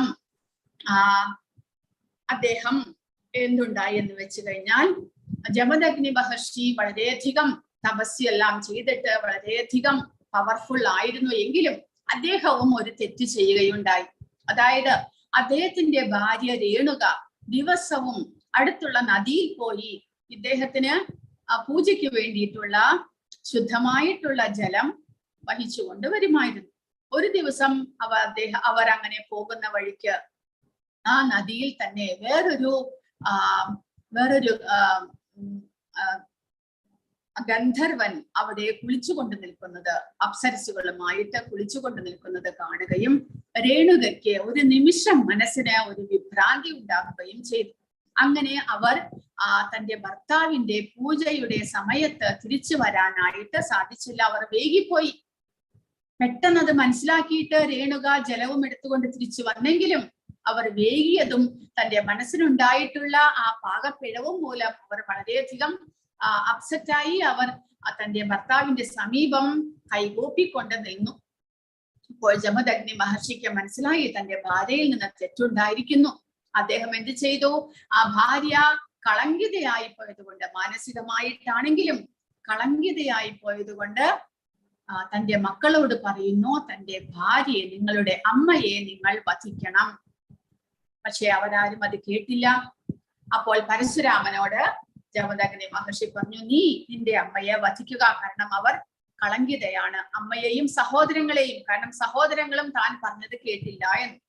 അദ്ദേഹം എന്തുണ്ടായി എന്ന് വെച്ച് കഴിഞ്ഞാൽ, ജമദഗ്നി മഹർഷി വളരെയധികം തപസ്യെല്ലാം ചെയ്തിട്ട് വളരെയധികം പവർഫുൾ ആയിരുന്നു എങ്കിലും അദ്ദേഹവും ഒരു തെറ്റ് ചെയ്യുകയുണ്ടായി. അതായത് അദ്ദേഹത്തിന്റെ ഭാര്യ രേണുക ദിവസവും അടുത്തുള്ള നദിയിൽ പോയി ഇദ്ദേഹത്തിന് പൂജയ്ക്ക് വേണ്ടിയിട്ടുള്ള ശുദ്ധമായിട്ടുള്ള ജലം വഹിച്ചു കൊണ്ടുവരുമായിരുന്നു. ഒരു ദിവസം അവർ അങ്ങനെ പോകുന്ന വഴിക്ക് ആ നദിയിൽ തന്നെ വേറൊരു ഗന്ധർവൻ അവിടെ കുളിച്ചുകൊണ്ട് നിൽക്കുന്നത്, അപ്സരസുകളുമായിട്ട് കുളിച്ചുകൊണ്ട് നിൽക്കുന്നത് കാണുകയും രേണുകയ്ക്ക് ഒരു നിമിഷം മനസ്സിന് ഒരു വിഭ്രാന്തി ഉണ്ടാക്കുകയും ചെയ്തു. അങ്ങനെ അവർ തന്റെ ഭർത്താവിന്റെ പൂജയുടെ സമയത്ത് തിരിച്ചു വരാനായിട്ട് സാധിച്ചില്ല. അവർ വൈകിപ്പോയി. പെട്ടെന്നത് മനസ്സിലാക്കിയിട്ട് രേണുക ജലവും എടുത്തുകൊണ്ട് തിരിച്ചു വന്നെങ്കിലും അവർ വൈകിയതും തന്റെ മനസ്സിനുണ്ടായിട്ടുള്ള ആ പാകപ്പിഴവും മൂലം അവർ വളരെയധികം അപ്സെറ്റായി. അവർ തന്റെ ഭർത്താവിന്റെ സമീപം കൈകൂപ്പിക്കൊണ്ട് നിന്നു. ഇപ്പോൾ ജമദഗ്നി മഹർഷിക്ക് മനസ്സിലായി തന്റെ ഭാര്യയിൽ നിന്ന് തെറ്റുണ്ടായിരിക്കുന്നു. അദ്ദേഹം എന്ത് ചെയ്തു? ആ ഭാര്യ കളങ്കിതയായി പോയതുകൊണ്ട്, മാനസികമായിട്ടാണെങ്കിലും കളങ്കിതയായി പോയതുകൊണ്ട് തന്റെ മക്കളോട് പറയുന്നു, തന്റെ ഭാര്യയെ, നിങ്ങളുടെ അമ്മയെ നിങ്ങൾ വധിക്കണം. പക്ഷെ അവരാരും അത് കേട്ടില്ല. അപ്പോൾ പരശുരാമനോട് ജമദഗ്നി മഹർഷി പറഞ്ഞു, നീ നിന്റെ അമ്മയെ വധിക്കുക, കാരണം അവർ കളങ്കിതയാണ്, അമ്മയെയും സഹോദരങ്ങളെയും, കാരണം സഹോദരങ്ങളും താൻ പറഞ്ഞത് കേട്ടില്ല എന്ന്.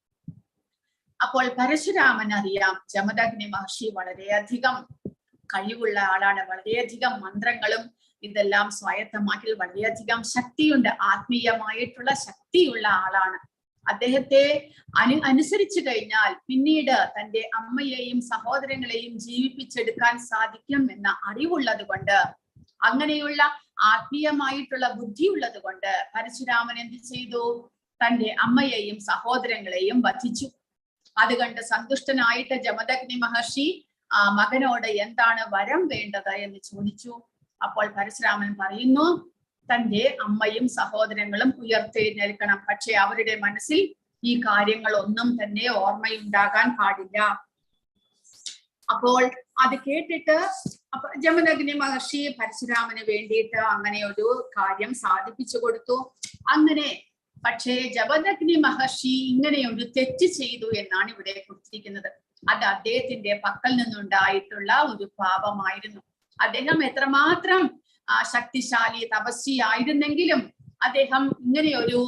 അപ്പോൾ പരശുരാമൻ അറിയാം ജമദഗ്നി മഹർഷി വളരെയധികം കഴിവുള്ള ആളാണ്, വളരെയധികം മന്ത്രങ്ങളും ഇതെല്ലാം സ്വായത്തമാക്കി വളരെയധികം ശക്തിയുണ്ട്, ആത്മീയമായിട്ടുള്ള ശക്തിയുള്ള ആളാണ്. അദ്ദേഹത്തെ അനുസരിച്ചു കഴിഞ്ഞാൽ പിന്നീട് തന്റെ അമ്മയെയും സഹോദരങ്ങളെയും ജീവിപ്പിച്ചെടുക്കാൻ സാധിക്കും എന്ന അറിവുള്ളത് കൊണ്ട്, അങ്ങനെയുള്ള ആത്മീയമായിട്ടുള്ള ബുദ്ധിയുള്ളത് കൊണ്ട് പരശുരാമൻ എന്ത് ചെയ്തു? തന്റെ അമ്മയെയും സഹോദരങ്ങളെയും വധിച്ചു. അത് കണ്ട് സന്തുഷ്ടനായിട്ട് ജമദഗ്നി മഹർഷി മകനോട് എന്താണ് വരം വേണ്ടത് എന്ന് ചോദിച്ചു. അപ്പോൾ പരശുരാമൻ പറയുന്നു, തന്റെ അമ്മയും സഹോദരങ്ങളും ഉയർത്തെഴുന്നേൽക്കണം, പക്ഷെ അവരുടെ മനസ്സിൽ ഈ കാര്യങ്ങളൊന്നും തന്നെ ഓർമ്മയുണ്ടാകാൻ പാടില്ല. അപ്പോൾ അത് കേട്ടിട്ട് ജമദഗ്നി മഹർഷി പരശുരാമന് വേണ്ടിയിട്ട് അങ്ങനെ ഒരു കാര്യം സാധിപ്പിച്ചു കൊടുത്തു. അങ്ങനെ പക്ഷേ ജമദഗ്നി മഹർഷി ഇങ്ങനെ ഒരു തെറ്റ് ചെയ്തു എന്നാണ് ഇവിടെ കൊടുത്തിരിക്കുന്നത്. അത് അദ്ദേഹത്തിന്റെ പക്കൽ നിന്നുണ്ടായിട്ടുള്ള ഒരു പാപമായിരുന്നു. അദ്ദേഹം എത്രമാത്രം ശക്തിശാലി തപസ്വിയായിരുന്നെങ്കിലും അദ്ദേഹം ഇങ്ങനെ ഒരു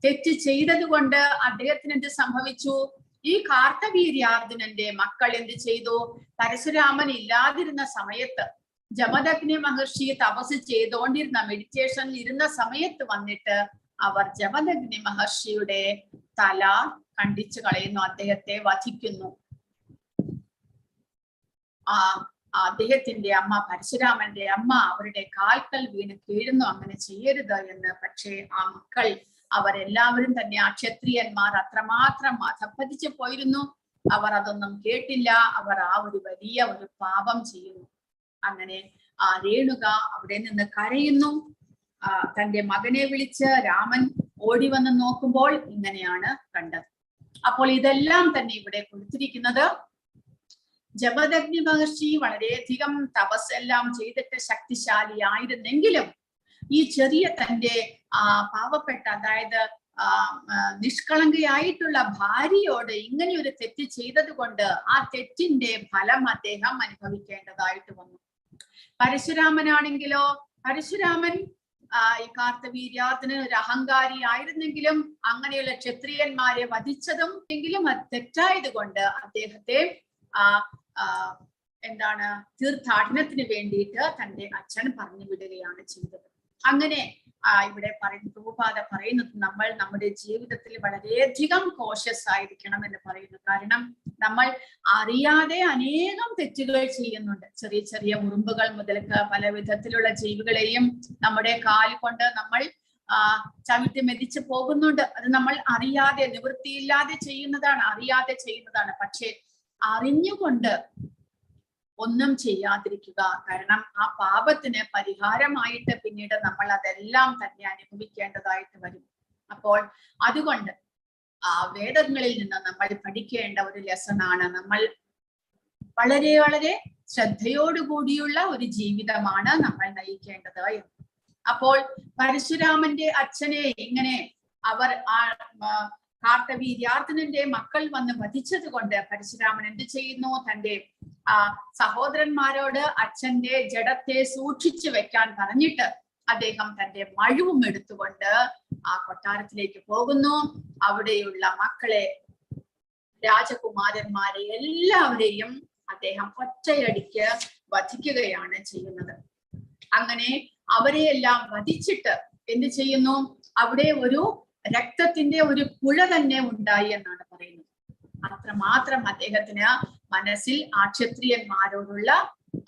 തെറ്റ് ചെയ്തത് കൊണ്ട് അദ്ദേഹത്തിന് എന്ത് സംഭവിച്ചു? ഈ കാർത്തവീര്യാർജുനന്റെ മക്കൾ എന്ത് ചെയ്തു? പരശുരാമൻ ഇല്ലാതിരുന്ന സമയത്ത്, ജമദഗ്നി മഹർഷി തപസ് ചെയ്തുകൊണ്ടിരുന്ന, മെഡിറ്റേഷനിൽ ഇരുന്ന സമയത്ത് വന്നിട്ട് അവർ ജമദഗ്നി മഹർഷിയുടെ തല കണ്ടിച്ചു കളയുന്നു, അദ്ദേഹത്തെ വധിക്കുന്നു. അദ്ദേഹത്തിന്റെ അമ്മ, പരശുരാമന്റെ അമ്മ അവരുടെ കാൽക്കൽ വീണ് കീഴുന്നു, അങ്ങനെ ചെയ്യരുത് എന്ന്. പക്ഷേ ആ മക്കൾ അവരെല്ലാവരും തന്നെ, ആ ക്ഷത്രിയന്മാർ അത്രമാത്രം അധപ്പതിച്ചു പോയിരുന്നു. അവർ അതൊന്നും കേട്ടില്ല. അവർ ആ ഒരു വലിയ ഒരു പാപം ചെയ്യുന്നു. അങ്ങനെ ആ രേണുക അവിടെ നിന്ന് കരയുന്നു. തന്റെ മകനെ വിളിച്ച് രാമൻ ഓടി വന്ന് നോക്കുമ്പോൾ ഇങ്ങനെയാണ് കണ്ടത്. അപ്പോൾ ഇതെല്ലാം തന്നെ ഇവിടെ കൊടുത്തിരിക്കുന്നത്, ജമദഗ്നി മഹർഷി വളരെയധികം തപസ്സെല്ലാം ചെയ്തിട്ട് ശക്തിശാലിയായിരുന്നെങ്കിലും ഈ ചെറിയ തന്റെ പാവപ്പെട്ട, അതായത് നിഷ്കളങ്കയായിട്ടുള്ള ഭാര്യയോട് ഇങ്ങനെ ഒരു തെറ്റ് ചെയ്തത് കൊണ്ട് ആ തെറ്റിന്റെ ഫലം അദ്ദേഹം അനുഭവിക്കേണ്ടതായിട്ട് വന്നു. പരശുരാമനാണെങ്കിലോ, പരശുരാമൻ ഈ കാർത്തവീര്യാർജുനൻ ഒരു അഹങ്കാരി ആയിരുന്നെങ്കിലും അങ്ങനെയുള്ള ക്ഷത്രിയന്മാരെ വധിച്ചതും എങ്കിലും അത് തെറ്റായത് കൊണ്ട് അദ്ദേഹത്തെ എന്താണ് തീർത്ഥാടനത്തിന് വേണ്ടിയിട്ട് തന്റെ അച്ഛൻ പറഞ്ഞു വിടുകയാണ് ചെയ്തത്. അങ്ങനെ ഇവിടെ പ്രഭുപാദ പറയുന്നത് നമ്മൾ നമ്മുടെ ജീവിതത്തിൽ വളരെയധികം കോഷ്യസ് ആയിരിക്കണം എന്ന് പറയുന്നു. കാരണം നമ്മൾ അറിയാതെ അനേകം തെറ്റുകൾ ചെയ്യുന്നുണ്ട്. ചെറിയ ചെറിയ ഉറുമ്പുകൾ മുതൽക്ക് പല വിധത്തിലുള്ള ജീവികളെയും നമ്മുടെ കാൽ കൊണ്ട് നമ്മൾ ചവിട്ടി മെതിച്ച് പോകുന്നുണ്ട്. അത് നമ്മൾ അറിയാതെ നിവൃത്തിയില്ലാതെ ചെയ്യുന്നതാണ്, അറിയാതെ ചെയ്യുന്നതാണ്. പക്ഷെ അറിഞ്ഞുകൊണ്ട് ഒന്നും ചെയ്യാതിരിക്കുക. കാരണം ആ പാപത്തിന് പരിഹാരമായിട്ട് പിന്നീട് നമ്മൾ അതെല്ലാം തന്നെ അനുഭവിക്കേണ്ടതായിട്ട് വരും. അപ്പോൾ അതുകൊണ്ട് വേദങ്ങളിൽ നിന്ന് നമ്മൾ പഠിക്കേണ്ട ഒരു ലെസണാണ്. നമ്മൾ വളരെ വളരെ ശ്രദ്ധയോടുകൂടിയുള്ള ഒരു ജീവിതമാണ് നമ്മൾ നയിക്കേണ്ടത്. അപ്പോൾ പരശുരാമന്റെ അച്ഛനെ ഇങ്ങനെ അവർ കാർത്തവീര്യാർജുനന്റെ മക്കൾ വന്ന് വധിച്ചത് കൊണ്ട് പരശുരാമൻ എന്ത് ചെയ്യുന്നു? തന്റെ സഹോദരന്മാരോട് അച്ഛന്റെ ജഡത്തെ സൂക്ഷിച്ചു വെക്കാൻ പറഞ്ഞിട്ട് അദ്ദേഹം തന്റെ മഴുവും എടുത്തുകൊണ്ട് ആ കൊട്ടാരത്തിലേക്ക് പോകുന്നു. അവിടെയുള്ള മക്കളെ, രാജകുമാരന്മാരെ എല്ലാവരെയും അദ്ദേഹം ഒറ്റയടിക്ക് വധിക്കുകയാണ് ചെയ്യുന്നത്. അങ്ങനെ അവരെയെല്ലാം വധിച്ചിട്ട് എന്ത് ചെയ്യുന്നു? അവിടെ ഒരു രക്തത്തിന്റെ ഒരു പുഴ തന്നെ ഉണ്ടായി എന്നാണ് പറയുന്നത്. അത്രമാത്രം അദ്ദേഹത്തിന് മനസ്സിൽ ആ ക്ഷത്രിയന്മാരോടുള്ള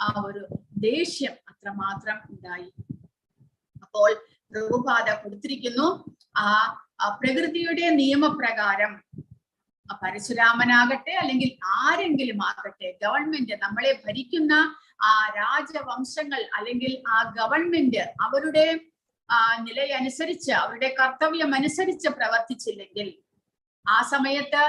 ആ ഒരു ദേഷ്യം അത്രമാത്രം ഉണ്ടായി. അപ്പോൾ പ്രഭുപാദ കൊടുത്തിരിക്കുന്നു, പ്രകൃതിയുടെ നിയമപ്രകാരം പരശുരാമനാകട്ടെ അല്ലെങ്കിൽ ആരെങ്കിലും ആകട്ടെ, ഗവൺമെന്റ് നമ്മളെ ഭരിക്കുന്ന ആ രാജവംശങ്ങൾ അല്ലെങ്കിൽ ആ ഗവൺമെന്റ് അവരുടെ നിലയനുസരിച്ച് അവരുടെ കർത്തവ്യം അനുസരിച്ച് പ്രവർത്തിച്ചില്ലെങ്കിൽ ആ സമയത്ത്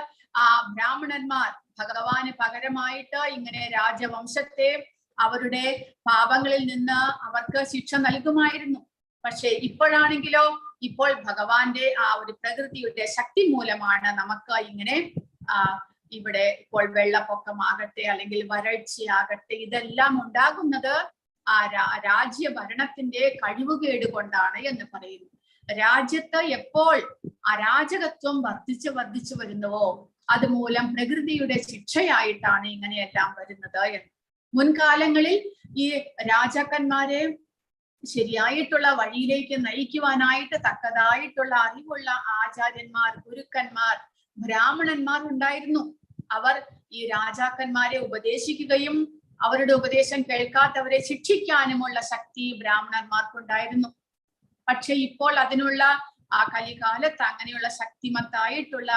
ബ്രാഹ്മണന്മാർ ഭഗവാന് പകരമായിട്ട് ഇങ്ങനെ രാജവംശത്തെ അവരുടെ പാപങ്ങളിൽ നിന്ന് അവർക്ക് ശിക്ഷ നൽകുമായിരുന്നു. പക്ഷെ ഇപ്പോഴാണെങ്കിലോ, ഇപ്പോൾ ഭഗവാന്റെ ആ ഒരു പ്രകൃതിയുടെ ശക്തി മൂലമാണ് നമുക്ക് ഇങ്ങനെ ഇവിടെ ഇപ്പോൾ വെള്ളപ്പൊക്കമാകട്ടെ അല്ലെങ്കിൽ വരൾച്ചയാകട്ടെ ഇതെല്ലാം ഉണ്ടാകുന്നത് ആ രാജ്യഭരണത്തിന്റെ കഴിവുകേട് കൊണ്ടാണ് എന്ന് പറയുന്നു. രാജ്യത്ത് എപ്പോൾ അരാജകത്വം വർദ്ധിച്ചു വരുന്നുവോ അതുമൂലം പ്രകൃതിയുടെ ശിക്ഷയായിട്ടാണ് ഇങ്ങനെയെല്ലാം വരുന്നത് എന്ന്. മുൻകാലങ്ങളിൽ ഈ രാജാക്കന്മാരെ ശരിയായിട്ടുള്ള വഴിയിലേക്ക് നയിക്കുവാനായിട്ട് തക്കതായിട്ടുള്ള അറിവുള്ള ആചാര്യന്മാർ, ഗുരുക്കന്മാർ, ബ്രാഹ്മണന്മാർ ഉണ്ടായിരുന്നു. അവർ ഈ രാജാക്കന്മാരെ ഉപദേശിക്കുകയും അവരുടെ ഉപദേശം കേൾക്കാത്തവരെ ശിക്ഷിക്കാനുമുള്ള ശക്തി ബ്രാഹ്മണന്മാർക്കുണ്ടായിരുന്നു. പക്ഷെ ഇപ്പോൾ അതിനുള്ള കലികാലത്ത് അങ്ങനെയുള്ള ശക്തിമത്തായിട്ടുള്ള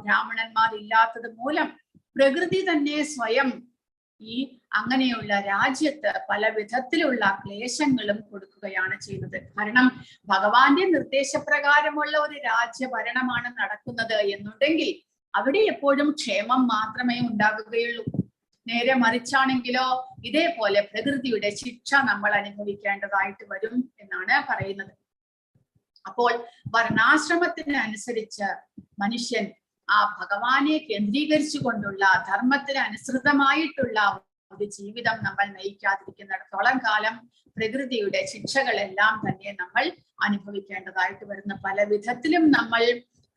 ബ്രാഹ്മണന്മാർ ഇല്ലാത്തത് മൂലം പ്രകൃതി തന്നെ സ്വയം ഈ അങ്ങനെയുള്ള രാജ്യത്ത് പല വിധത്തിലുള്ള ക്ലേശങ്ങളും കൊടുക്കുകയാണ് ചെയ്യുന്നത്. കാരണം ഭഗവാന്റെ നിർദ്ദേശപ്രകാരമുള്ള ഒരു രാജ്യഭരണമാണ് നടക്കുന്നത് എന്നുണ്ടെങ്കിൽ അവിടെ എപ്പോഴും ക്ഷേമം മാത്രമേ ഉണ്ടാകുകയുള്ളൂ. നേരെ മറിച്ചാണെങ്കിലോ ഇതേപോലെ പ്രകൃതിയുടെ ശിക്ഷ നമ്മൾ അനുഭവിക്കേണ്ടതായിട്ട് വരും എന്നാണ് പറയുന്നത്. അപ്പോൾ വർണ്ണാശ്രമത്തിന് അനുസരിച്ച് മനുഷ്യൻ ആ ഭഗവാനെ കേന്ദ്രീകരിച്ചു കൊണ്ടുള്ള ധർമ്മത്തിന് അനുസൃതമായിട്ടുള്ള ഒരു ജീവിതം നമ്മൾ നയിക്കാതിരിക്കുന്നിടത്തോളം കാലം പ്രകൃതിയുടെ ശിക്ഷകളെല്ലാം തന്നെ നമ്മൾ അനുഭവിക്കേണ്ടതായിട്ട് വരുന്ന പല വിധത്തിലും നമ്മൾ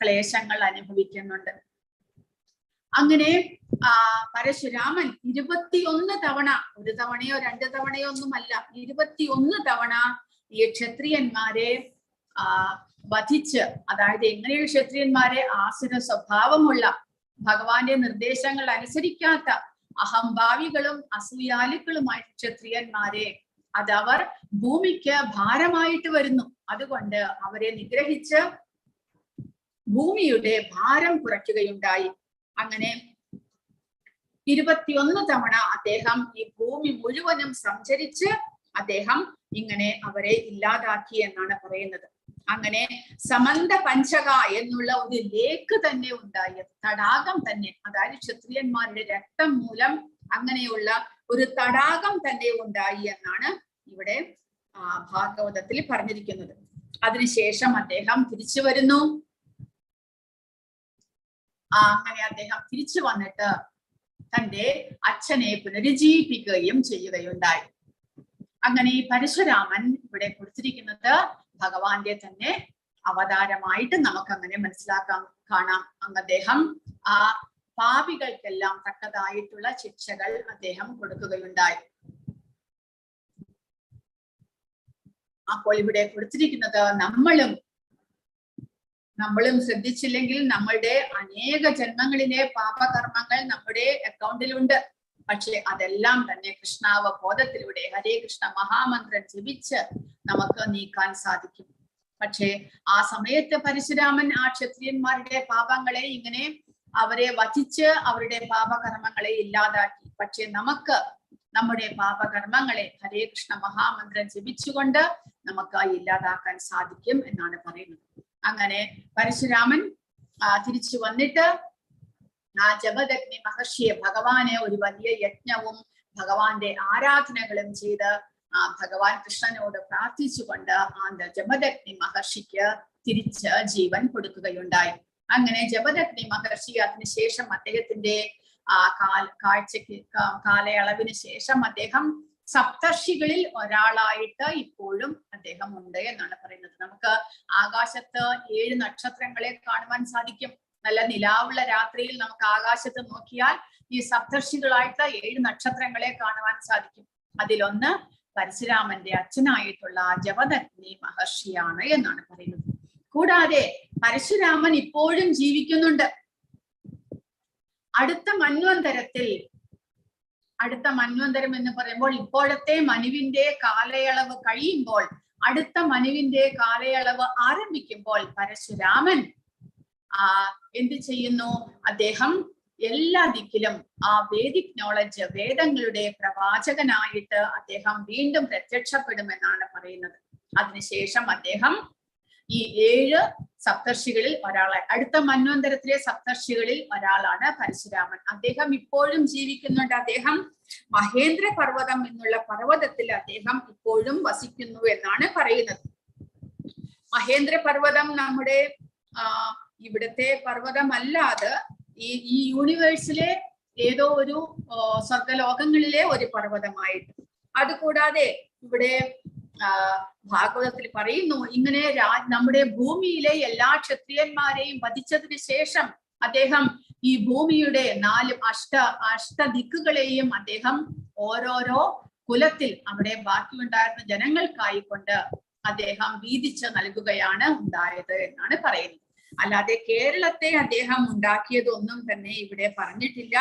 ക്ലേശങ്ങൾ അനുഭവിക്കുന്നുണ്ട്. അങ്ങനെ പരശുരാമൻ 21 തവണ, ഒരു തവണയോ 2 തവണയോ ഒന്നുമല്ല, 21 തവണ ഈ ക്ഷത്രിയന്മാരെ വധിച്ച്, അതായത് എങ്ങനെയുള്ള ക്ഷത്രിയന്മാരെ? ആസുര സ്വഭാവമുള്ള, ഭഗവാന്റെ നിർദ്ദേശങ്ങൾ അനുസരിക്കാത്ത അഹംഭാവികളും അസൂയാലുക്കളുമായ ക്ഷത്രിയന്മാരെ അതവർ ഭൂമിക്ക് ഭാരമായിട്ട് വരുന്നു. അതുകൊണ്ട് അവരെ നിഗ്രഹിച്ച് ഭൂമിയുടെ ഭാരം കുറയ്ക്കുകയുണ്ടായി. അങ്ങനെ 21 തവണ അദ്ദേഹം ഈ ഭൂമി മുഴുവനും സഞ്ചരിച്ച് അദ്ദേഹം ഇങ്ങനെ അവരെ ഇല്ലാതാക്കി എന്നാണ് പറയുന്നത്. അങ്ങനെ സമന്ത പഞ്ചക എന്നുള്ള ഒരു ലേക്ക് തന്നെ ഉണ്ടായത്, തടാകം തന്നെ, അതായത് ക്ഷത്രിയന്മാരുടെ രക്തം മൂലം അങ്ങനെയുള്ള ഒരു തടാകം തന്നെ ഉണ്ടായി എന്നാണ് ഇവിടെ ഭാഗവതത്തിൽ പറഞ്ഞിരിക്കുന്നത്. അതിനുശേഷം അദ്ദേഹം തിരിച്ചു വരുന്നു. അങ്ങനെ അദ്ദേഹം തിരിച്ചു വന്നിട്ട് തന്റെ അച്ഛനെ പുനരുജ്ജീവിപ്പിക്കുകയും ചെയ്യുകയുണ്ടായി. അങ്ങനെ ഈ പരശുരാമൻ ഇവിടെ കൊടുത്തിരിക്കുന്നത് ഭഗവാന്റെ തന്നെ അവതാരമായിട്ട് നമുക്ക് അങ്ങനെ മനസ്സിലാക്കാം, കാണാം. അദ്ദേഹം ആ പാപികൾക്കെല്ലാം തക്കതായിട്ടുള്ള ശിക്ഷകൾ അദ്ദേഹം കൊടുക്കുകയുണ്ടായി. അപ്പോൾ ഇവിടെ കൊടുത്തിരിക്കുന്നത് നമ്മളും ശ്രദ്ധിച്ചില്ലെങ്കിൽ നമ്മളുടെ അനേക ജന്മങ്ങളിലെ പാപകർമ്മങ്ങൾ നമ്മുടെ അക്കൗണ്ടിലുണ്ട്. പക്ഷെ അതെല്ലാം തന്നെ കൃഷ്ണാവബോധത്തിലൂടെ ഹരേ കൃഷ്ണ മഹാമന്ത്രം ജപിച്ച് നമുക്ക് നീക്കാൻ സാധിക്കും. പക്ഷേ ആ സമയത്ത് പരശുരാമൻ ആ ക്ഷത്രിയന്മാരുടെ പാപങ്ങളെ ഇങ്ങനെ അവരെ വധിച്ച് അവരുടെ പാപകർമ്മങ്ങളെ ഇല്ലാതാക്കി. പക്ഷെ നമുക്ക് നമ്മുടെ പാപകർമ്മങ്ങളെ ഹരേ കൃഷ്ണ മഹാമന്ത്രം ജപിച്ചുകൊണ്ട് നമുക്ക് ഇല്ലാതാക്കാൻ സാധിക്കും എന്നാണ് പറയുന്നത്. അങ്ങനെ പരശുരാമൻ തിരിച്ചു വന്നിട്ട് ആ ജമദഗ്നി മഹർഷിയെ ഭഗവാനെ ഒരു വലിയ യജ്ഞവും ഭഗവാന്റെ ആരാധനകളും ചെയ്ത് ഭഗവാൻ കൃഷ്ണനോട് പ്രാർത്ഥിച്ചുകൊണ്ട് ആ ജമദഗ്നി മഹർഷിക്ക് തിരിച്ച് ജീവൻ കൊടുക്കുകയുണ്ടായി. അങ്ങനെ ജമദഗ്നി മഹർഷി അതിനുശേഷം അദ്ദേഹത്തിന്റെ കാലയളവിന് ശേഷം അദ്ദേഹം സപ്തർഷികളിൽ ഒരാളായിട്ട് ഇപ്പോഴും അദ്ദേഹം ഉണ്ട് എന്നാണ് പറയുന്നത്. നമുക്ക് ആകാശത്ത് 7 നക്ഷത്രങ്ങളെ കാണുവാൻ സാധിക്കും. നല്ല നിലാവുള്ള രാത്രിയിൽ നമുക്ക് ആകാശത്ത് നോക്കിയാൽ ഈ സപ്തർഷികളായിട്ട് 7 നക്ഷത്രങ്ങളെ കാണുവാൻ സാധിക്കും. അതിലൊന്ന് പരശുരാമന്റെ അച്ഛനായിട്ടുള്ള ജമദഗ്നി മഹർഷിയാണ് എന്നാണ് പറയുന്നത്. കൂടാതെ പരശുരാമൻ ഇപ്പോഴും ജീവിക്കുന്നുണ്ട്. അടുത്ത മന്വന്തരം എന്ന് പറയുമ്പോൾ ഇപ്പോഴത്തെ മനുവിന്റെ കാലയളവ് കഴിയുമ്പോൾ അടുത്ത മനുവിന്റെ കാലയളവ് ആരംഭിക്കുമ്പോൾ പരശുരാമൻ എന്ത് ചെയ്യുന്നു? അദ്ദേഹം എല്ലാ ദിക്കിലും ആ വേദിക് നോളജ്, വേദങ്ങളുടെ പ്രവാചകനായിട്ട് അദ്ദേഹം വീണ്ടും പ്രത്യക്ഷപ്പെടുമെന്നാണ് പറയുന്നത്. അതിനുശേഷം അദ്ദേഹം ഈ 7 സപ്തർഷികളിൽ ഒരാളായി, അടുത്ത മന്വന്തരത്തിലെ സപ്തർഷികളിൽ ഒരാളാണ് പരശുരാമൻ. അദ്ദേഹം ഇപ്പോഴും ജീവിക്കുന്നുണ്ട്. അദ്ദേഹം മഹേന്ദ്ര പർവ്വതം എന്നുള്ള പർവ്വതത്തിൽ അദ്ദേഹം ഇപ്പോഴും വസിക്കുന്നു എന്നാണ് പറയുന്നത്. മഹേന്ദ്ര പർവ്വതം നമ്മുടെ ഇവിടുത്തെ പർവ്വതമല്ലാതെ ഈ യൂണിവേഴ്സിലെ ഏതോ ഒരു സ്വർഗലോകങ്ങളിലെ ഒരു പർവ്വതമായിട്ട്. അതുകൂടാതെ ഇവിടെ ഭാഗവതത്തിൽ പറയുന്നു, ഇങ്ങനെ നമ്മുടെ ഭൂമിയിലെ എല്ലാ ക്ഷത്രിയന്മാരെയും വധിച്ചതിന് ശേഷം അദ്ദേഹം ഈ ഭൂമിയുടെ 4 അഷ്ടദിക്കുകളെയും അദ്ദേഹം ഓരോരോ കുലത്തിൽ അവിടെ ബാക്കിയുണ്ടായിരുന്ന ജനങ്ങൾക്കായിക്കൊണ്ട് അദ്ദേഹം വീതിച്ച് നൽകുകയാണ് ഉണ്ടായത് എന്നാണ് പറയുന്നത്. അല്ലാതെ കേരളത്തെ അദ്ദേഹം ഉണ്ടാക്കിയതൊന്നും തന്നെ ഇവിടെ പറഞ്ഞിട്ടില്ല.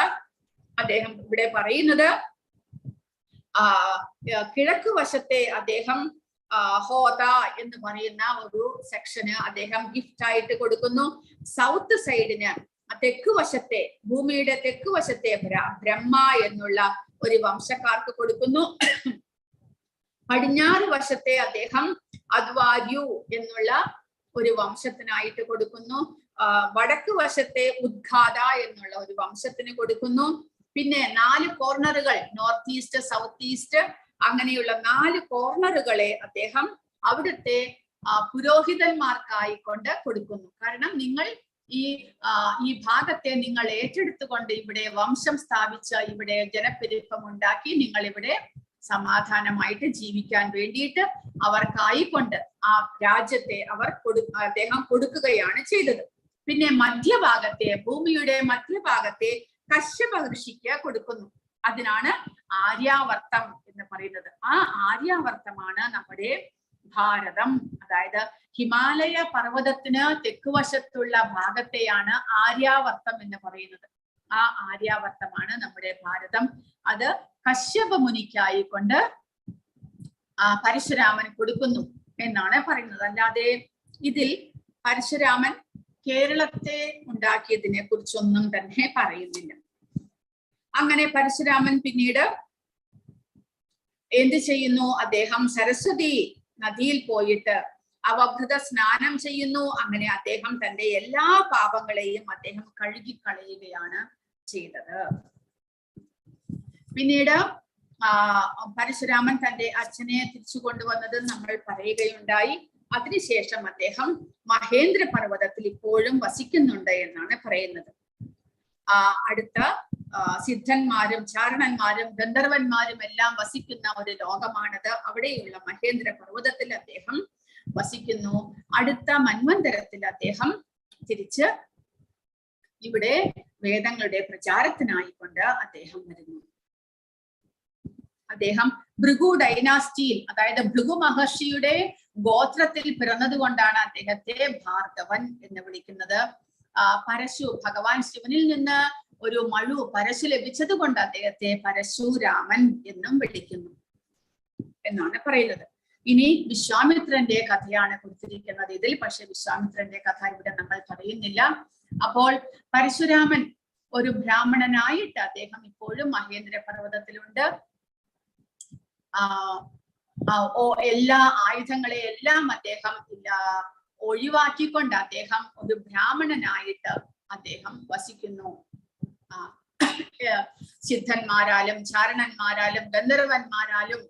അദ്ദേഹം ഇവിടെ പറയുന്നത് കിഴക്ക് വശത്തെ അദ്ദേഹം ഹോദ എന്ന് പറയുന്ന ഒരു സെക്ഷന് അദ്ദേഹം ഗിഫ്റ്റ് ആയിട്ട് കൊടുക്കുന്നു. സൗത്ത് സൈഡിന് തെക്ക് വശത്തെ, ഭൂമിയുടെ തെക്ക് വശത്തെ ബ്രഹ്മ എന്നുള്ള ഒരു വംശക്കാർക്ക് കൊടുക്കുന്നു. പടിഞ്ഞാറ് വശത്തെ അദ്ദേഹം അദ്വാര്യു എന്നുള്ള ഒരു വംശത്തിനായിട്ട് കൊടുക്കുന്നു. വടക്ക് വശത്തെ ഉദ്ഘാത എന്നുള്ള ഒരു വംശത്തിന് കൊടുക്കുന്നു. പിന്നെ 4 കോർണറുകൾ, നോർത്ത് ഈസ്റ്റ്, സൗത്ത് ഈസ്റ്റ്, അങ്ങനെയുള്ള 4 കോർണറുകളെ അദ്ദേഹം അവിടുത്തെ പുരോഹിതന്മാർക്കായിക്കൊണ്ട് കൊടുക്കുന്നു. കാരണം നിങ്ങൾ ഈ ഭാഗത്തെ നിങ്ങൾ ഏറ്റെടുത്തുകൊണ്ട് ഇവിടെ വംശം സ്ഥാപിച്ച, ഇവിടെ ജനപ്പെരുപ്പം ഉണ്ടാക്കി നിങ്ങൾ ഇവിടെ സമാധാനമായിട്ട് ജീവിക്കാൻ വേണ്ടിയിട്ട് അവർക്കായിക്കൊണ്ട് ആ രാജ്യത്തെ അദ്ദേഹം കൊടുക്കുകയാണ് ചെയ്തത്. പിന്നെ മധ്യഭാഗത്തെ, ഭൂമിയുടെ മധ്യഭാഗത്തെ കശ്യപ ഋഷിക്ക് കൊടുക്കുന്നു. അതിനാണ് ആര്യാവർത്തം എന്ന് പറയുന്നത്. ആ ആര്യാവർത്തമാണ് നമ്മുടെ ഭാരതം. അതായത് ഹിമാലയ പർവ്വതത്തിന് തെക്കുവശത്തുള്ള ഭാഗത്തെയാണ് ആര്യാവർത്തം എന്ന് പറയുന്നത്. ആ ആര്യാവർത്തമാണ് നമ്മുടെ ഭാരതം. അത് കശ്യപ മുനിക്കായിക്കൊണ്ട് പരശുരാമൻ കൊടുക്കുന്നു എന്നാണ് പറയുന്നത്. അല്ലാതെ ഇതിൽ പരശുരാമൻ കേരളത്തെ ഉണ്ടാക്കിയതിനെ കുറിച്ചൊന്നും തന്നെ പറയുന്നില്ല. അങ്ങനെ പരശുരാമൻ പിന്നീട് എന്ത് ചെയ്യുന്നു? അദ്ദേഹം സരസ്വതി നദിയിൽ പോയിട്ട് അവഭൃത സ്നാനം ചെയ്യുന്നു. അങ്ങനെ അദ്ദേഹം തന്റെ എല്ലാ പാപങ്ങളെയും അദ്ദേഹം കഴുകിക്കളയുകയാണ് ചെയ്തത്. പിന്നീട് പരശുരാമൻ തന്റെ അച്ഛനെ തിരിച്ചു കൊണ്ടുവന്നത് നമ്മൾ പറയുകയുണ്ടായി. അതിനുശേഷം അദ്ദേഹം മഹേന്ദ്ര പർവ്വതത്തിൽ ഇപ്പോഴും വസിക്കുന്നുണ്ട് എന്നാണ് പറയുന്നത്. അടുത്ത സിദ്ധന്മാരും ചാരണന്മാരും ഗന്ധർവന്മാരും എല്ലാം വസിക്കുന്ന ഒരു ലോകമാണത്. അവിടെയുള്ള മഹേന്ദ്ര പർവ്വതത്തിൽ അദ്ദേഹം വസിക്കുന്നു. അടുത്ത മന്വന്തരത്തിൽ അദ്ദേഹം തിരിച്ച് ഇവിടെ വേദങ്ങളുടെ പ്രചാരത്തിനായിക്കൊണ്ട് അദ്ദേഹം വരുന്നു. അദ്ദേഹം ഭൃഗു ഡൈനാസ്റ്റിയിൽ, അതായത് ഭൃഗു മഹർഷിയുടെ ഗോത്രത്തിൽ പിറന്നത് കൊണ്ടാണ് അദ്ദേഹത്തെ ഭാർഗവൻ എന്ന് വിളിക്കുന്നത്. പരശു, ഭഗവാൻ ശിവനിൽ നിന്ന് ഒരു മഴു പരശു ലഭിച്ചത് കൊണ്ട് അദ്ദേഹത്തെ പരശുരാമൻ എന്നും വിളിക്കുന്നു എന്നാണ് പറയുന്നത്. ഇനി വിശ്വാമിത്രന്റെ കഥയാണ് കൊടുത്തിരിക്കുന്നത് ഇതിൽ. പക്ഷെ വിശ്വാമിത്രന്റെ കഥ ഇവിടെ നമ്മൾ പറയുന്നില്ല. അപ്പോൾ പരശുരാമൻ ഒരു ബ്രാഹ്മണനായിട്ട് അദ്ദേഹം ഇപ്പോഴും മഹേന്ദ്ര പർവ്വതത്തിലുണ്ട്. എല്ലാ ആയുധങ്ങളെയെല്ലാം അദ്ദേഹം ഒഴിവാക്കിക്കൊണ്ട് അദ്ദേഹം ഒരു ബ്രാഹ്മണനായിട്ട് അദ്ദേഹം വസിക്കുന്നു. സിദ്ധന്മാരാലും ചാരണന്മാരാലും ഗന്ധർവന്മാരാലും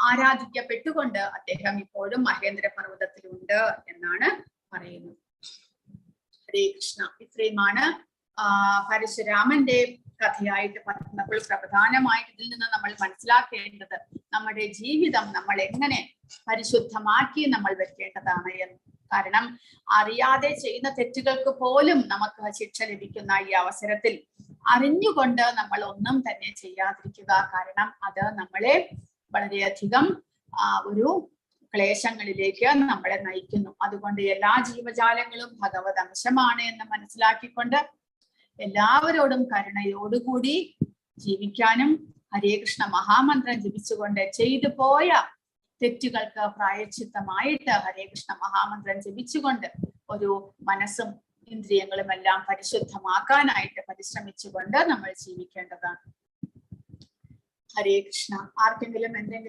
ആരാധിക്കപ്പെട്ടുകൊണ്ട് അദ്ദേഹം ഇപ്പോഴും മഹേന്ദ്ര പർവ്വതത്തിലുണ്ട് എന്നാണ് പറയുന്നത്. ഹരേ കൃഷ്ണ. ഇത്രയുമാണ് പരശുരാമന്റെ കഥയായിട്ട് പറയുന്നപ്പോൾ പ്രധാനമായിട്ട് ഇതിൽ നിന്ന് നമ്മൾ മനസ്സിലാക്കേണ്ടത് നമ്മുടെ ജീവിതം നമ്മൾ എങ്ങനെ പരിശുദ്ധമാക്കി നമ്മൾ വെക്കേണ്ടതാണ് എന്ന്. കാരണം അറിയാതെ ചെയ്യുന്ന തെറ്റുകൾക്ക് പോലും നമുക്ക് ശിക്ഷ ലഭിക്കുന്ന ഈ അവസരത്തിൽ അറിഞ്ഞുകൊണ്ട് നമ്മൾ ഒന്നും തന്നെ ചെയ്യാതിരിക്കുക. കാരണം അത് നമ്മളെ വളരെയധികം ഒരു ക്ലേശങ്ങളിലേക്ക് നമ്മളെ നയിക്കുന്നു. അതുകൊണ്ട് എല്ലാ ജീവജാലങ്ങളും ഭഗവത് അംശമാണ് എന്ന് മനസ്സിലാക്കിക്കൊണ്ട് എല്ലാവരോടും കരുണയോടുകൂടി ജീവിക്കാനും ഹരേ കൃഷ്ണ മഹാമന്ത്രം ജപിച്ചുകൊണ്ട് ചെയ്തു പോയ തെറ്റുകൾക്ക് പ്രായശ്ചിത്തമായിട്ട് ഹരേ കൃഷ്ണ മഹാമന്ത്രം ജപിച്ചുകൊണ്ട് ഒരു മനസ്സും ഇന്ദ്രിയങ്ങളും എല്ലാം പരിശുദ്ധമാക്കാനായിട്ട് പരിശ്രമിച്ചുകൊണ്ട് നമ്മൾ ജീവിക്കേണ്ടതാണ്. ഹരേ കൃഷ്ണ. ആർക്കെങ്കിലും എന്തെങ്കിലും